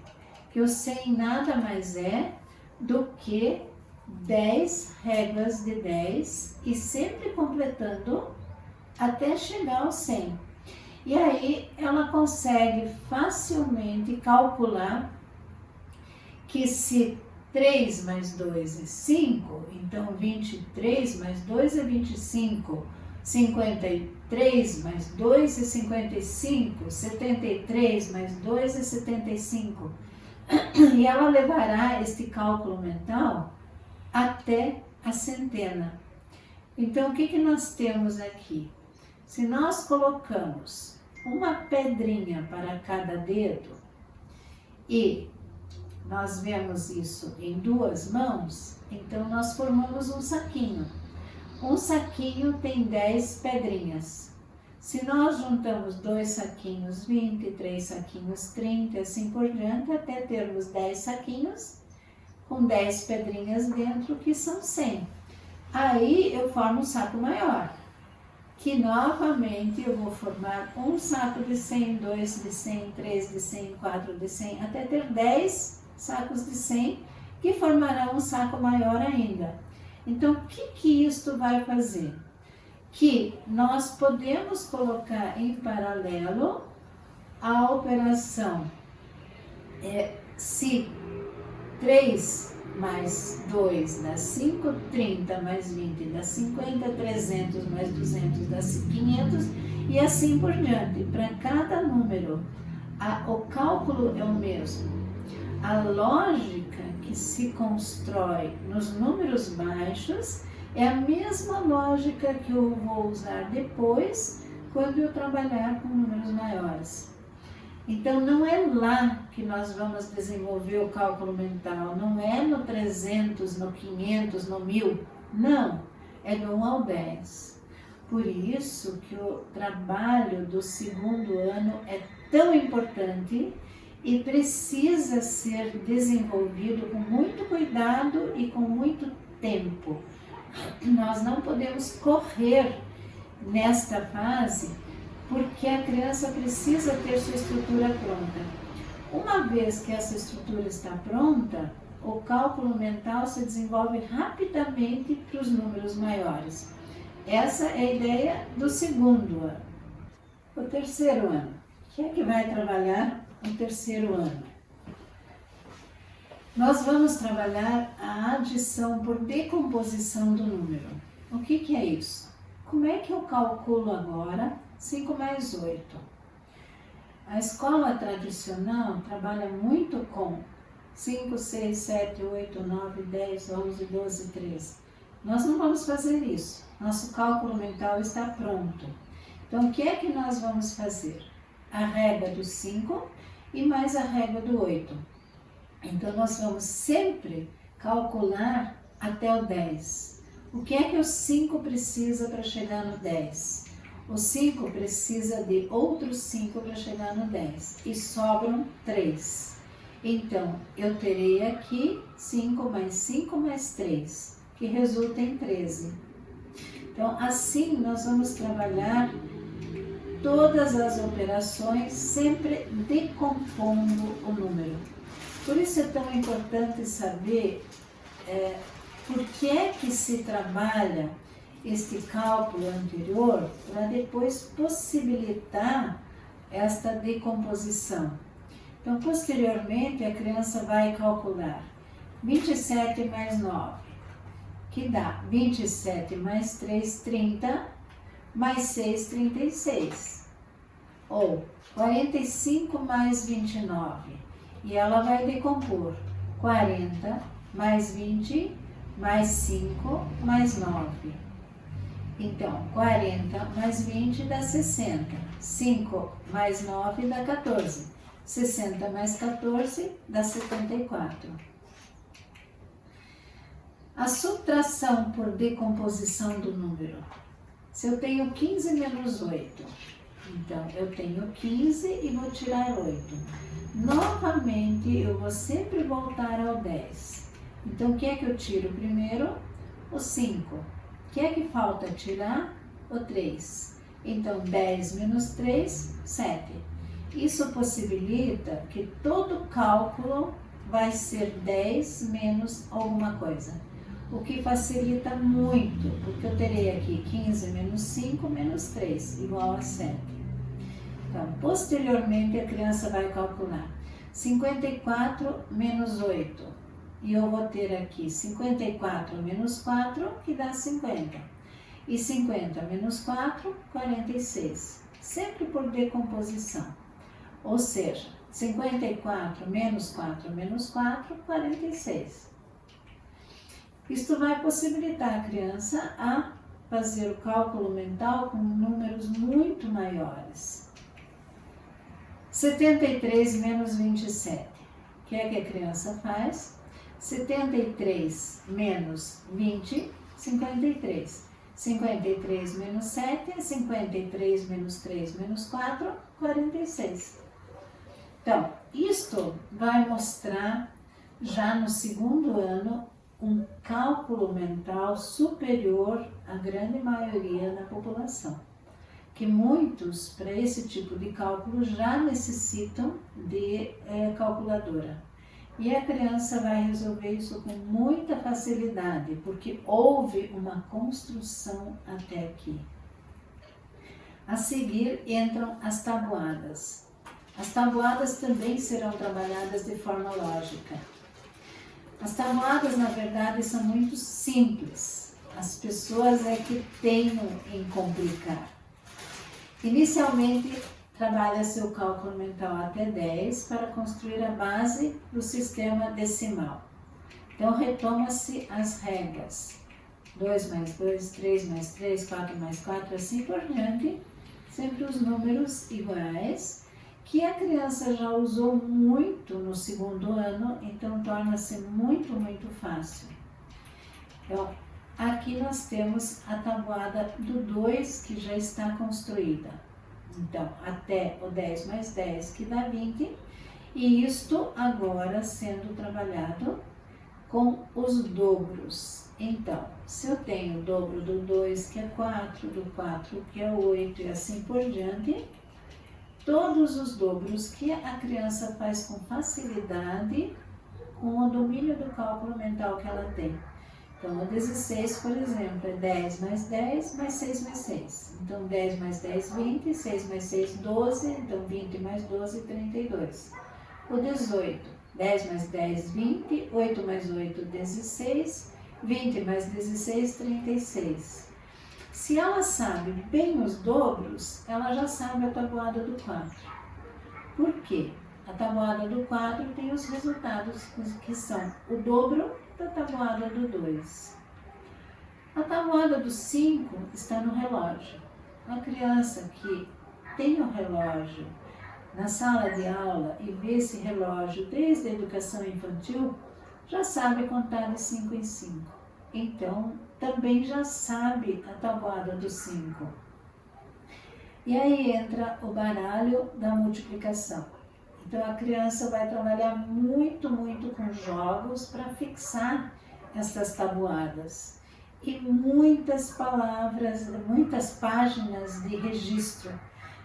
Speaker 1: Que o 100 nada mais é do que 10 réguas de 10 e sempre completando até chegar ao 100. E aí ela consegue facilmente calcular que se 3 mais 2 é 5, então 23 mais 2 é 25, 53 mais 2 é 55, 73 mais 2 é 75. E ela levará este cálculo mental até a centena. Então, o que nós temos aqui? Se nós colocamos uma pedrinha para cada dedo e nós vemos isso em 2 mãos, então nós formamos um saquinho. Um saquinho tem 10 pedrinhas. Se nós juntamos 2 saquinhos, 20, 3 saquinhos, 30, assim por diante, até termos 10 saquinhos com 10 pedrinhas dentro, que são 100. Aí eu formo um saco maior, que novamente eu vou formar um saco de 100, 2 de 100, 3 de 100, 4 de 100, até ter 10 sacos de 100, que formarão um saco maior ainda. Então, o que isto vai fazer? Que nós podemos colocar em paralelo a operação se 3 mais 2 dá 5, 30 mais 20 dá 50, 300 mais 200 dá 500 e assim por diante. Para cada número, o cálculo é o mesmo. A lógica que se constrói nos números baixos é a mesma lógica que eu vou usar depois quando eu trabalhar com números maiores. Então, não é lá que nós vamos desenvolver o cálculo mental, não é no 300, no 500, no 1000, não, é do 1 ao 10. Por isso que o trabalho do segundo ano é tão importante e precisa ser desenvolvido com muito cuidado e com muito tempo. Nós não podemos correr nesta fase, porque a criança precisa ter sua estrutura pronta. Uma vez que essa estrutura está pronta, o cálculo mental se desenvolve rapidamente para os números maiores. Essa é a ideia do segundo ano. O terceiro ano. Quem é que vai trabalhar no terceiro ano? Nós vamos trabalhar a adição por decomposição do número. O que é isso? Como é que eu calculo agora 5 mais 8? A escola tradicional trabalha muito com 5, 6, 7, 8, 9, 10, 11, 12, 13. Nós não vamos fazer isso. Nosso cálculo mental está pronto. Então, o que é que nós vamos fazer? A régua do 5 e mais a régua do 8. Então, nós vamos sempre calcular até o 10. O que é que o 5 precisa para chegar no 10? O 5 precisa de outros 5 para chegar no 10. E sobram 3. Então, eu terei aqui 5 mais 3, que resulta em 13. Então, assim, nós vamos trabalhar todas as operações, sempre decompondo o número. Por isso é tão importante saber por que é que se trabalha este cálculo anterior para depois possibilitar esta decomposição. Então, posteriormente, a criança vai calcular 27 mais 9, que dá 27 mais 3, 30, mais 6, 36. Ou 45 mais 29. E ela vai decompor 40 mais 20, mais 5, mais 9. Então, 40 mais 20 dá 60. 5 mais 9 dá 14. 60 mais 14 dá 74. A subtração por decomposição do número. Se eu tenho 15 menos 8, então eu tenho 15 e vou tirar 8. Novamente, eu vou sempre voltar ao 10. Então, o que é que eu tiro primeiro? O 5. O que é que falta tirar? O 3. Então, 10 menos 3, 7. Isso possibilita que todo cálculo vai ser 10 menos alguma coisa. O que facilita muito, porque eu terei aqui 15 menos 5 menos 3, igual a 7. Então, posteriormente, a criança vai calcular 54 menos 8. E eu vou ter aqui 54 menos 4, que dá 50. E 50 menos 4, 46. Sempre por decomposição. Ou seja, 54 menos 4 menos 4, 46. Isto vai possibilitar a criança a fazer o cálculo mental com números muito maiores. 73 menos 27. O que é que a criança faz? 73 menos 20, 53. 53 menos 7, 53 menos 3 menos 4, 46. Então, isto vai mostrar já no segundo ano um cálculo mental superior à grande maioria da população. Que muitos, para esse tipo de cálculo, já necessitam de calculadora. E a criança vai resolver isso com muita facilidade, porque houve uma construção até aqui. A seguir entram as tabuadas. As tabuadas também serão trabalhadas de forma lógica. As tabuadas, na verdade, são muito simples. As pessoas é que teimam em complicar. Inicialmente, trabalha-se o cálculo mental até 10 para construir a base do sistema decimal. Então, retoma-se as regras. 2 mais 2, 3 mais 3, 4 mais 4, assim por diante. Sempre os números iguais, que a criança já usou muito no segundo ano, então torna-se muito, muito fácil. Então, aqui nós temos a tabuada do 2, que já está construída. Então, até o 10 mais 10, que dá 20, e isto agora sendo trabalhado com os dobros. Então, se eu tenho o dobro do 2, que é 4, do 4, que é 8, e assim por diante, todos os dobros que a criança faz com facilidade, com o domínio do cálculo mental que ela tem. Então, o 16, por exemplo, é 10 mais 10 mais 6 mais 6. Então, 10 mais 10, 20, 6 mais 6, 12, então 20 mais 12, 32. O 18, 10 mais 10, 20, 8 mais 8, 16, 20 mais 16, 36. Se ela sabe bem os dobros, ela já sabe a tabuada do 4. Por quê? A tabuada do 4 tem os resultados que são o dobro da tabuada do 2. A tabuada do 5 está no relógio. A criança que tem o relógio na sala de aula e vê esse relógio desde a educação infantil, já sabe contar de 5 em 5. Então, também já sabe a tabuada do 5. E aí entra o baralho da multiplicação. Então, a criança vai trabalhar muito, muito com jogos para fixar essas tabuadas. E muitas palavras, muitas páginas de registro.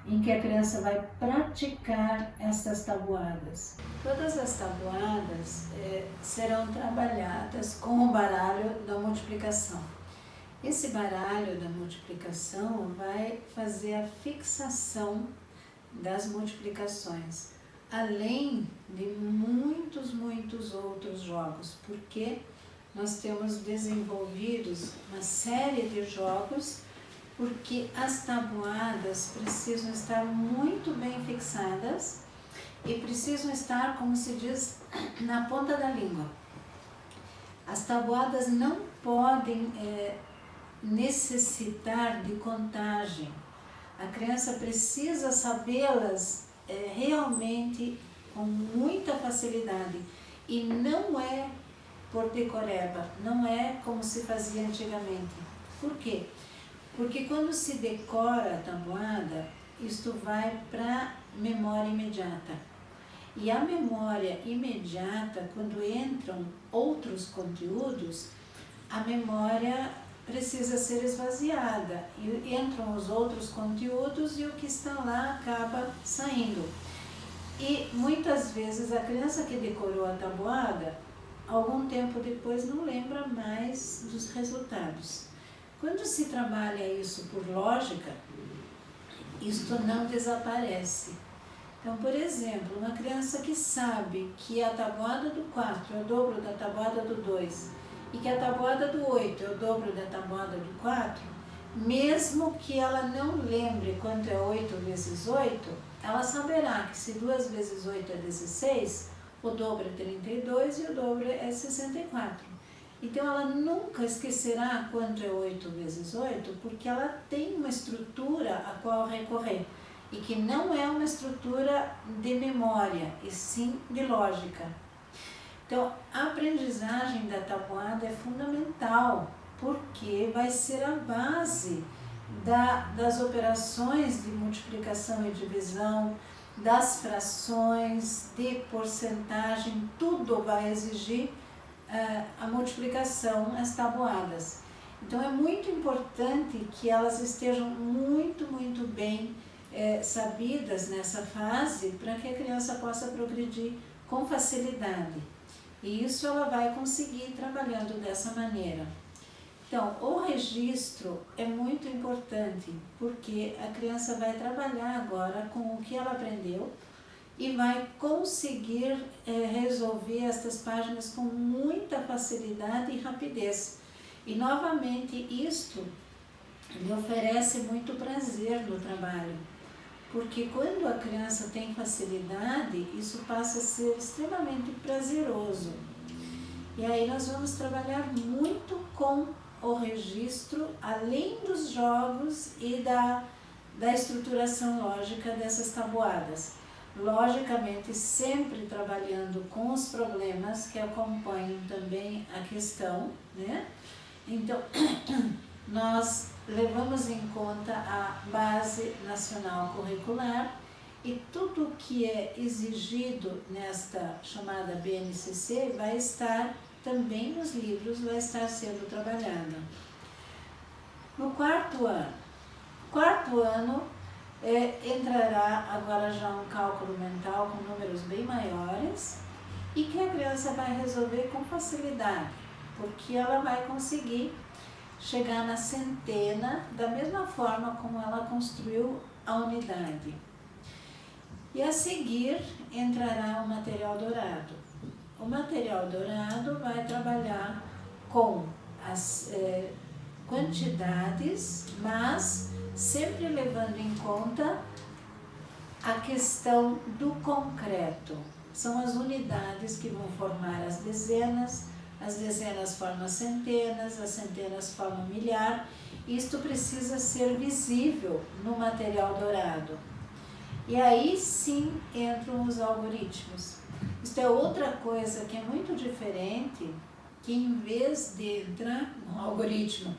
Speaker 1: em que a criança vai praticar essas tabuadas. Todas as tabuadas serão trabalhadas com o baralho da multiplicação. Esse baralho da multiplicação vai fazer a fixação das multiplicações, além de muitos outros jogos, porque nós temos desenvolvidos uma série de jogos, porque as tabuadas precisam estar muito bem fixadas e precisam estar, como se diz, na ponta da língua. As tabuadas não podem necessitar de contagem. A criança precisa sabê-las realmente com muita facilidade, e não é por decoreba, não é como se fazia antigamente. Por quê? Porque quando se decora a tabuada, isto vai para memória imediata. E a memória imediata, quando entram outros conteúdos, a memória precisa ser esvaziada. E entram os outros conteúdos e o que está lá acaba saindo. E muitas vezes a criança que decorou a tabuada, algum tempo depois não lembra mais dos resultados. Quando se trabalha isso por lógica, isto não desaparece. Então, por exemplo, uma criança que sabe que a tabuada do 4 é o dobro da tabuada do 2 e que a tabuada do 8 é o dobro da tabuada do 4, mesmo que ela não lembre quanto é 8 vezes 8, ela saberá que se 2 vezes 8 é 16, o dobro é 32 e o dobro é 64. Então, ela nunca esquecerá quanto é 8 vezes 8, porque ela tem uma estrutura a qual recorrer, e que não é uma estrutura de memória, e sim de lógica. Então, a aprendizagem da tabuada é fundamental, porque vai ser a base das operações de multiplicação e divisão, das frações, de porcentagem, tudo vai exigir a multiplicação, as tabuadas. Então, é muito importante que elas estejam muito bem sabidas nessa fase, para que a criança possa progredir com facilidade. E isso ela vai conseguir trabalhando dessa maneira. Então, o registro é muito importante, porque a criança vai trabalhar agora com o que ela aprendeu e vai conseguir resolver estas páginas com muita facilidade e rapidez. E, novamente, isto lhe oferece muito prazer no trabalho, porque quando a criança tem facilidade, isso passa a ser extremamente prazeroso. E aí nós vamos trabalhar muito com o registro, além dos jogos e da estruturação lógica dessas tabuadas. Logicamente, sempre trabalhando com os problemas que acompanham também a questão, né? Então, nós levamos em conta a Base Nacional Curricular e tudo o que é exigido nesta chamada BNCC vai estar também nos livros, vai estar sendo trabalhado. No quarto ano entrará agora já um cálculo mental com números bem maiores e que a criança vai resolver com facilidade, porque ela vai conseguir chegar na centena da mesma forma como ela construiu a unidade. E a seguir entrará o material dourado. O material dourado vai trabalhar com as quantidades, mas sempre levando em conta a questão do concreto. São as unidades que vão formar as dezenas formam as centenas formam milhar. Isto precisa ser visível no material dourado. E aí sim entram os algoritmos. Isto é outra coisa que é muito diferente, que em vez de entrar no algoritmo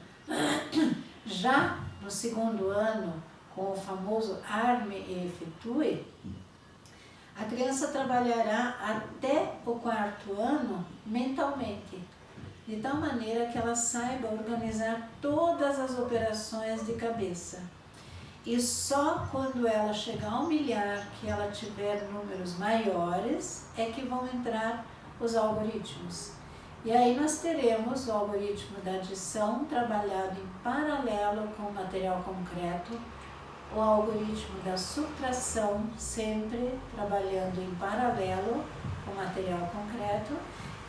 Speaker 1: já no segundo ano, com o famoso arme e efetue, a criança trabalhará até o quarto ano mentalmente, de tal maneira que ela saiba organizar todas as operações de cabeça.
Speaker 2: e só quando ela chegar a 1 milhar, que ela tiver números maiores, é que vão entrar os algoritmos. E aí nós teremos o algoritmo da adição trabalhado em paralelo com o material concreto, o algoritmo da subtração sempre trabalhando em paralelo com o material concreto,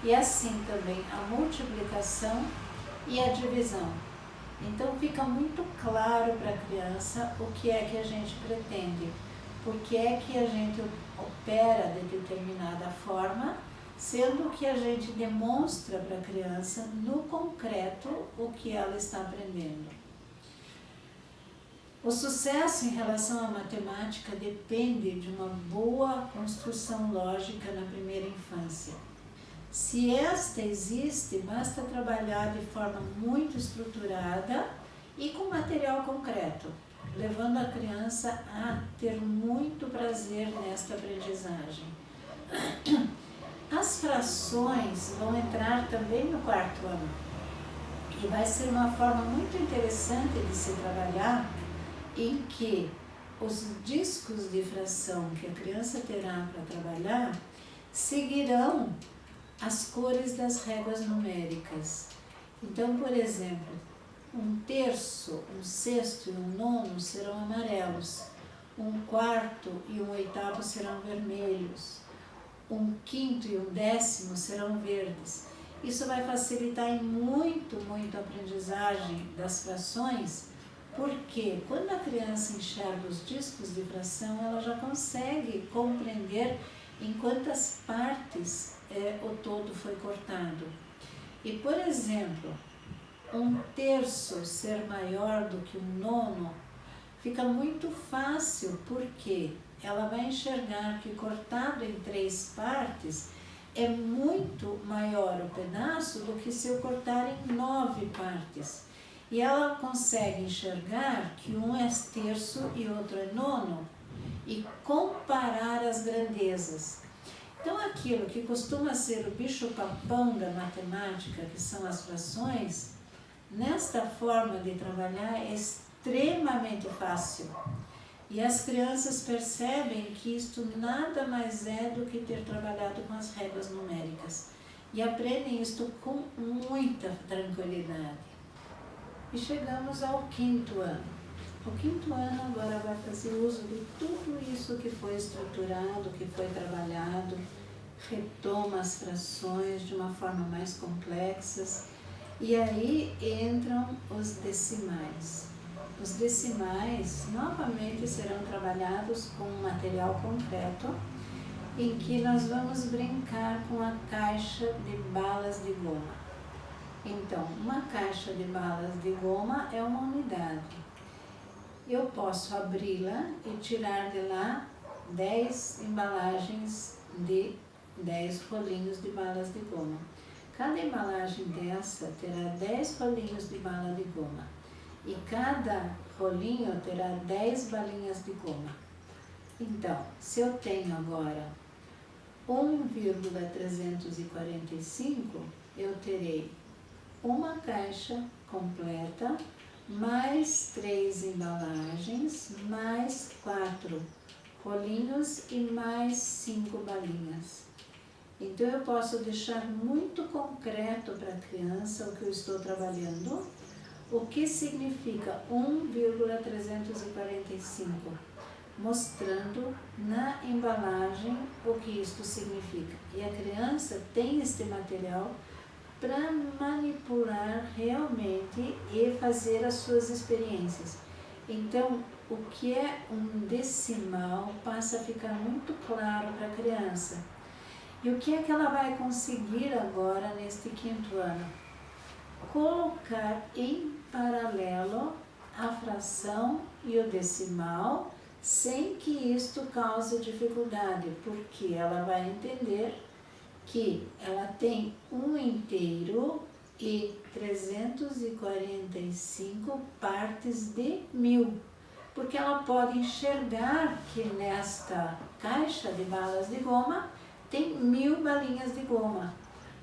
Speaker 2: e assim também a multiplicação e a divisão. Então fica muito claro para a criança o que é que a gente pretende, por que é que a gente opera de determinada forma, sendo que a gente demonstra para a criança no concreto o que ela está aprendendo. O sucesso em relação à matemática depende de uma boa construção lógica na primeira infância. Se esta existe, basta trabalhar de forma muito estruturada e com material concreto, levando a criança a ter muito prazer nesta aprendizagem. As frações vão entrar também no 4º ano e vai ser uma forma muito interessante de se trabalhar, em que os discos de fração que a criança terá para trabalhar seguirão as cores das réguas numéricas. Então, por exemplo, 1/3, 1/6 e 1/9 serão amarelos, 1/4 e 1/8 serão vermelhos, 1/5 e 1/10 serão verdes. Isso vai facilitar muito a aprendizagem das frações, porque quando a criança enxerga os discos de fração, ela já consegue compreender em quantas partes o todo foi cortado. E, por exemplo, 1/3 ser maior do que 1/9 fica muito fácil, porque ela vai enxergar que cortado em 3 partes é muito maior o pedaço do que se eu cortar em 9 partes. E ela consegue enxergar que um é 1/3 e outro é 9 e comparar as grandezas. Então, aquilo que costuma ser o bicho-papão da matemática, que são as frações, nesta forma de trabalhar é extremamente fácil. E as crianças percebem que isto nada mais é do que ter trabalhado com as réguas numéricas. E aprendem isto com muita tranquilidade. E chegamos ao 5º ano. O 5º ano agora vai fazer uso de tudo isso que foi estruturado, que foi trabalhado, retoma as frações de uma forma mais complexas, e aí entram os decimais. Os decimais novamente serão trabalhados com um material concreto, em que nós vamos brincar com a caixa de balas de goma. Então, uma caixa de balas de goma é uma unidade. Eu posso abri-la e tirar de lá 10 embalagens de 10 rolinhos de balas de goma. Cada embalagem dessa terá 10 rolinhos de bala de goma. E cada rolinho terá 10 balinhas de goma. Então, se eu tenho agora 1,345, eu terei uma caixa completa, mais 3 embalagens, mais 4 rolinhos e mais 5 balinhas. Então, eu posso deixar muito concreto para a criança o que eu estou trabalhando, o que significa 1,345, mostrando na embalagem o que isto significa. E a criança tem este material para manipular realmente e fazer as suas experiências. Então, o que é um decimal passa a ficar muito claro para a criança. E o que é que ela vai conseguir agora neste 5º ano? Colocar em paralelo a fração e o decimal, sem que isto cause dificuldade, porque ela vai entender que ela tem 1 inteiro e 345 partes de 1000, porque ela pode enxergar que nesta caixa de balas de goma tem 1000 balinhas de goma.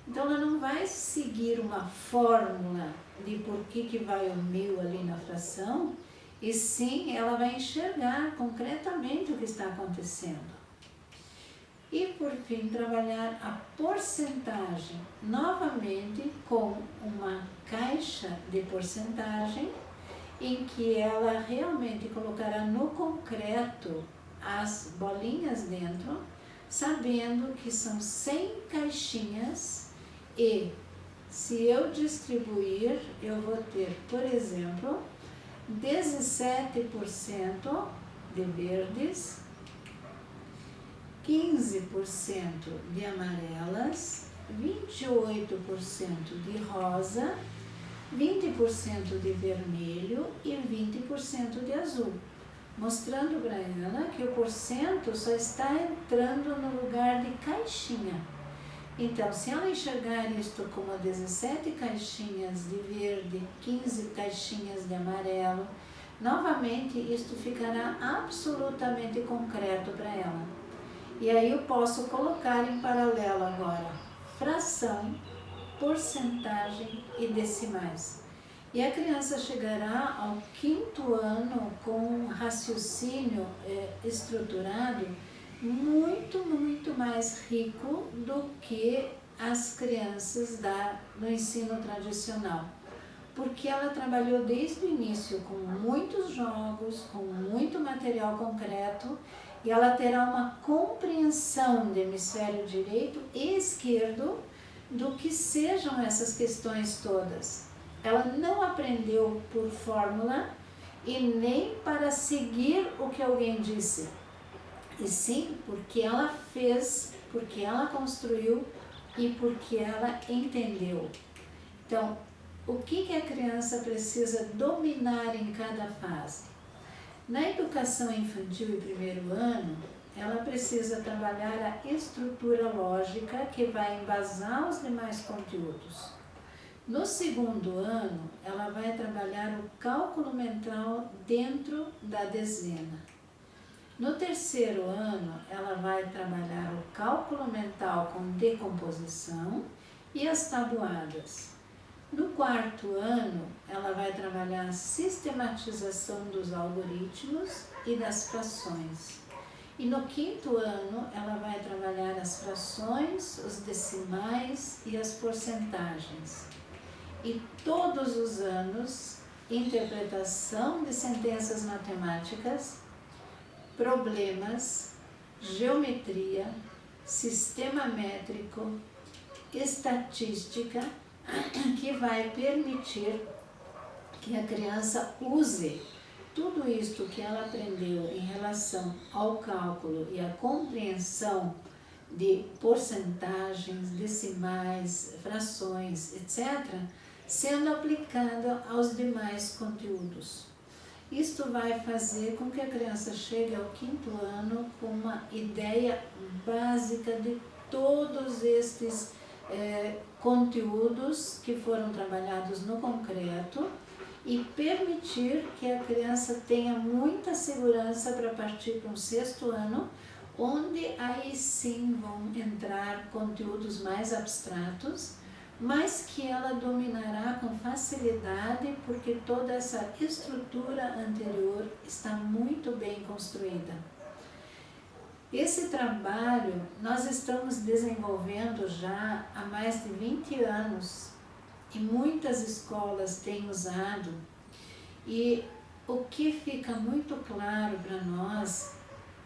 Speaker 2: Então, ela não vai seguir uma fórmula de por que vai o 1000 ali na fração e sim ela vai enxergar concretamente o que está acontecendo. E por fim, trabalhar a porcentagem novamente com uma caixa de porcentagem em que ela realmente colocará no concreto as bolinhas dentro, sabendo que são 100 caixinhas e se eu distribuir, eu vou ter, por exemplo, 17% de verdes, 15% de amarelas, 28% de rosa, 20% de vermelho e 20% de azul, mostrando para ela que o porcento só está entrando no lugar de caixinha. Então, se ela enxergar isto como 17 caixinhas de verde, 15 caixinhas de amarelo, novamente isto ficará absolutamente concreto para ela. E aí eu posso colocar em paralelo agora fração, porcentagem e decimais. E a criança chegará ao 5º ano com um raciocínio estruturado muito mais rico do que as crianças no ensino tradicional. Porque ela trabalhou desde o início com muitos jogos, com muito material concreto, e ela terá uma compreensão do hemisfério direito e esquerdo do que sejam essas questões todas. Ela não aprendeu por fórmula e nem para seguir o que alguém disse, e sim porque ela fez, porque ela construiu e porque ela entendeu. Então, o que a criança precisa dominar em cada fase? Na educação infantil e 1º ano, ela precisa trabalhar a estrutura lógica que vai embasar os demais conteúdos. No 2º ano, ela vai trabalhar o cálculo mental dentro da dezena. No 3º ano, ela vai trabalhar o cálculo mental com decomposição e as tabuadas. No 4º ano, ela vai trabalhar a sistematização dos algoritmos e das frações. E no 5º ano, ela vai trabalhar as frações, os decimais e as porcentagens. E todos os anos, interpretação de sentenças matemáticas, problemas, geometria, sistema métrico, estatística, que vai permitir que a criança use tudo isto que ela aprendeu em relação ao cálculo e à compreensão de porcentagens, decimais, frações, etc., sendo aplicada aos demais conteúdos. Isto vai fazer com que a criança chegue ao 5º ano com uma ideia básica de todos estes conteúdos que foram trabalhados no concreto e permitir que a criança tenha muita segurança para partir para um 6º ano, onde aí sim vão entrar conteúdos mais abstratos, mas que ela dominará com facilidade porque toda essa estrutura anterior está muito bem construída. Esse trabalho nós estamos desenvolvendo já há mais de 20 anos e muitas escolas têm usado, e o que fica muito claro para nós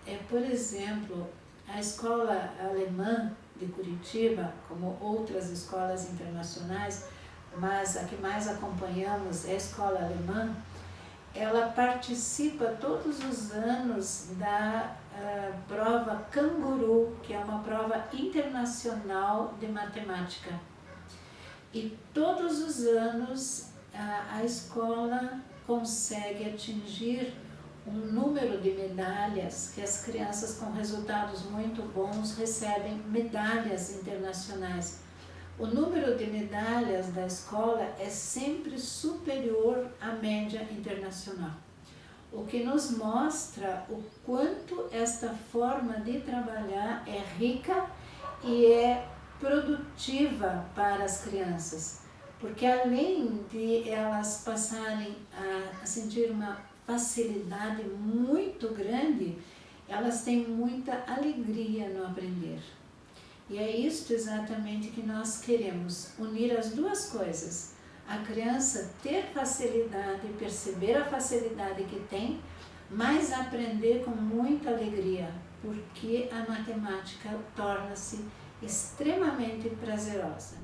Speaker 2: é, por exemplo, a escola alemã de Curitiba, como outras escolas internacionais, mas a que mais acompanhamos é a escola alemã. Ela participa todos os anos da prova Canguru, que é uma prova internacional de matemática. E todos os anos a escola consegue atingir um número de medalhas, que as crianças com resultados muito bons recebem medalhas internacionais. O número de medalhas da escola é sempre superior à média internacional, o que nos mostra o quanto esta forma de trabalhar é rica e é produtiva para as crianças, porque além de elas passarem a sentir uma facilidade muito grande, elas têm muita alegria no aprender. E é isso exatamente que nós queremos, unir as duas coisas. A criança ter facilidade, perceber a facilidade que tem, mas aprender com muita alegria, porque a matemática torna-se extremamente prazerosa.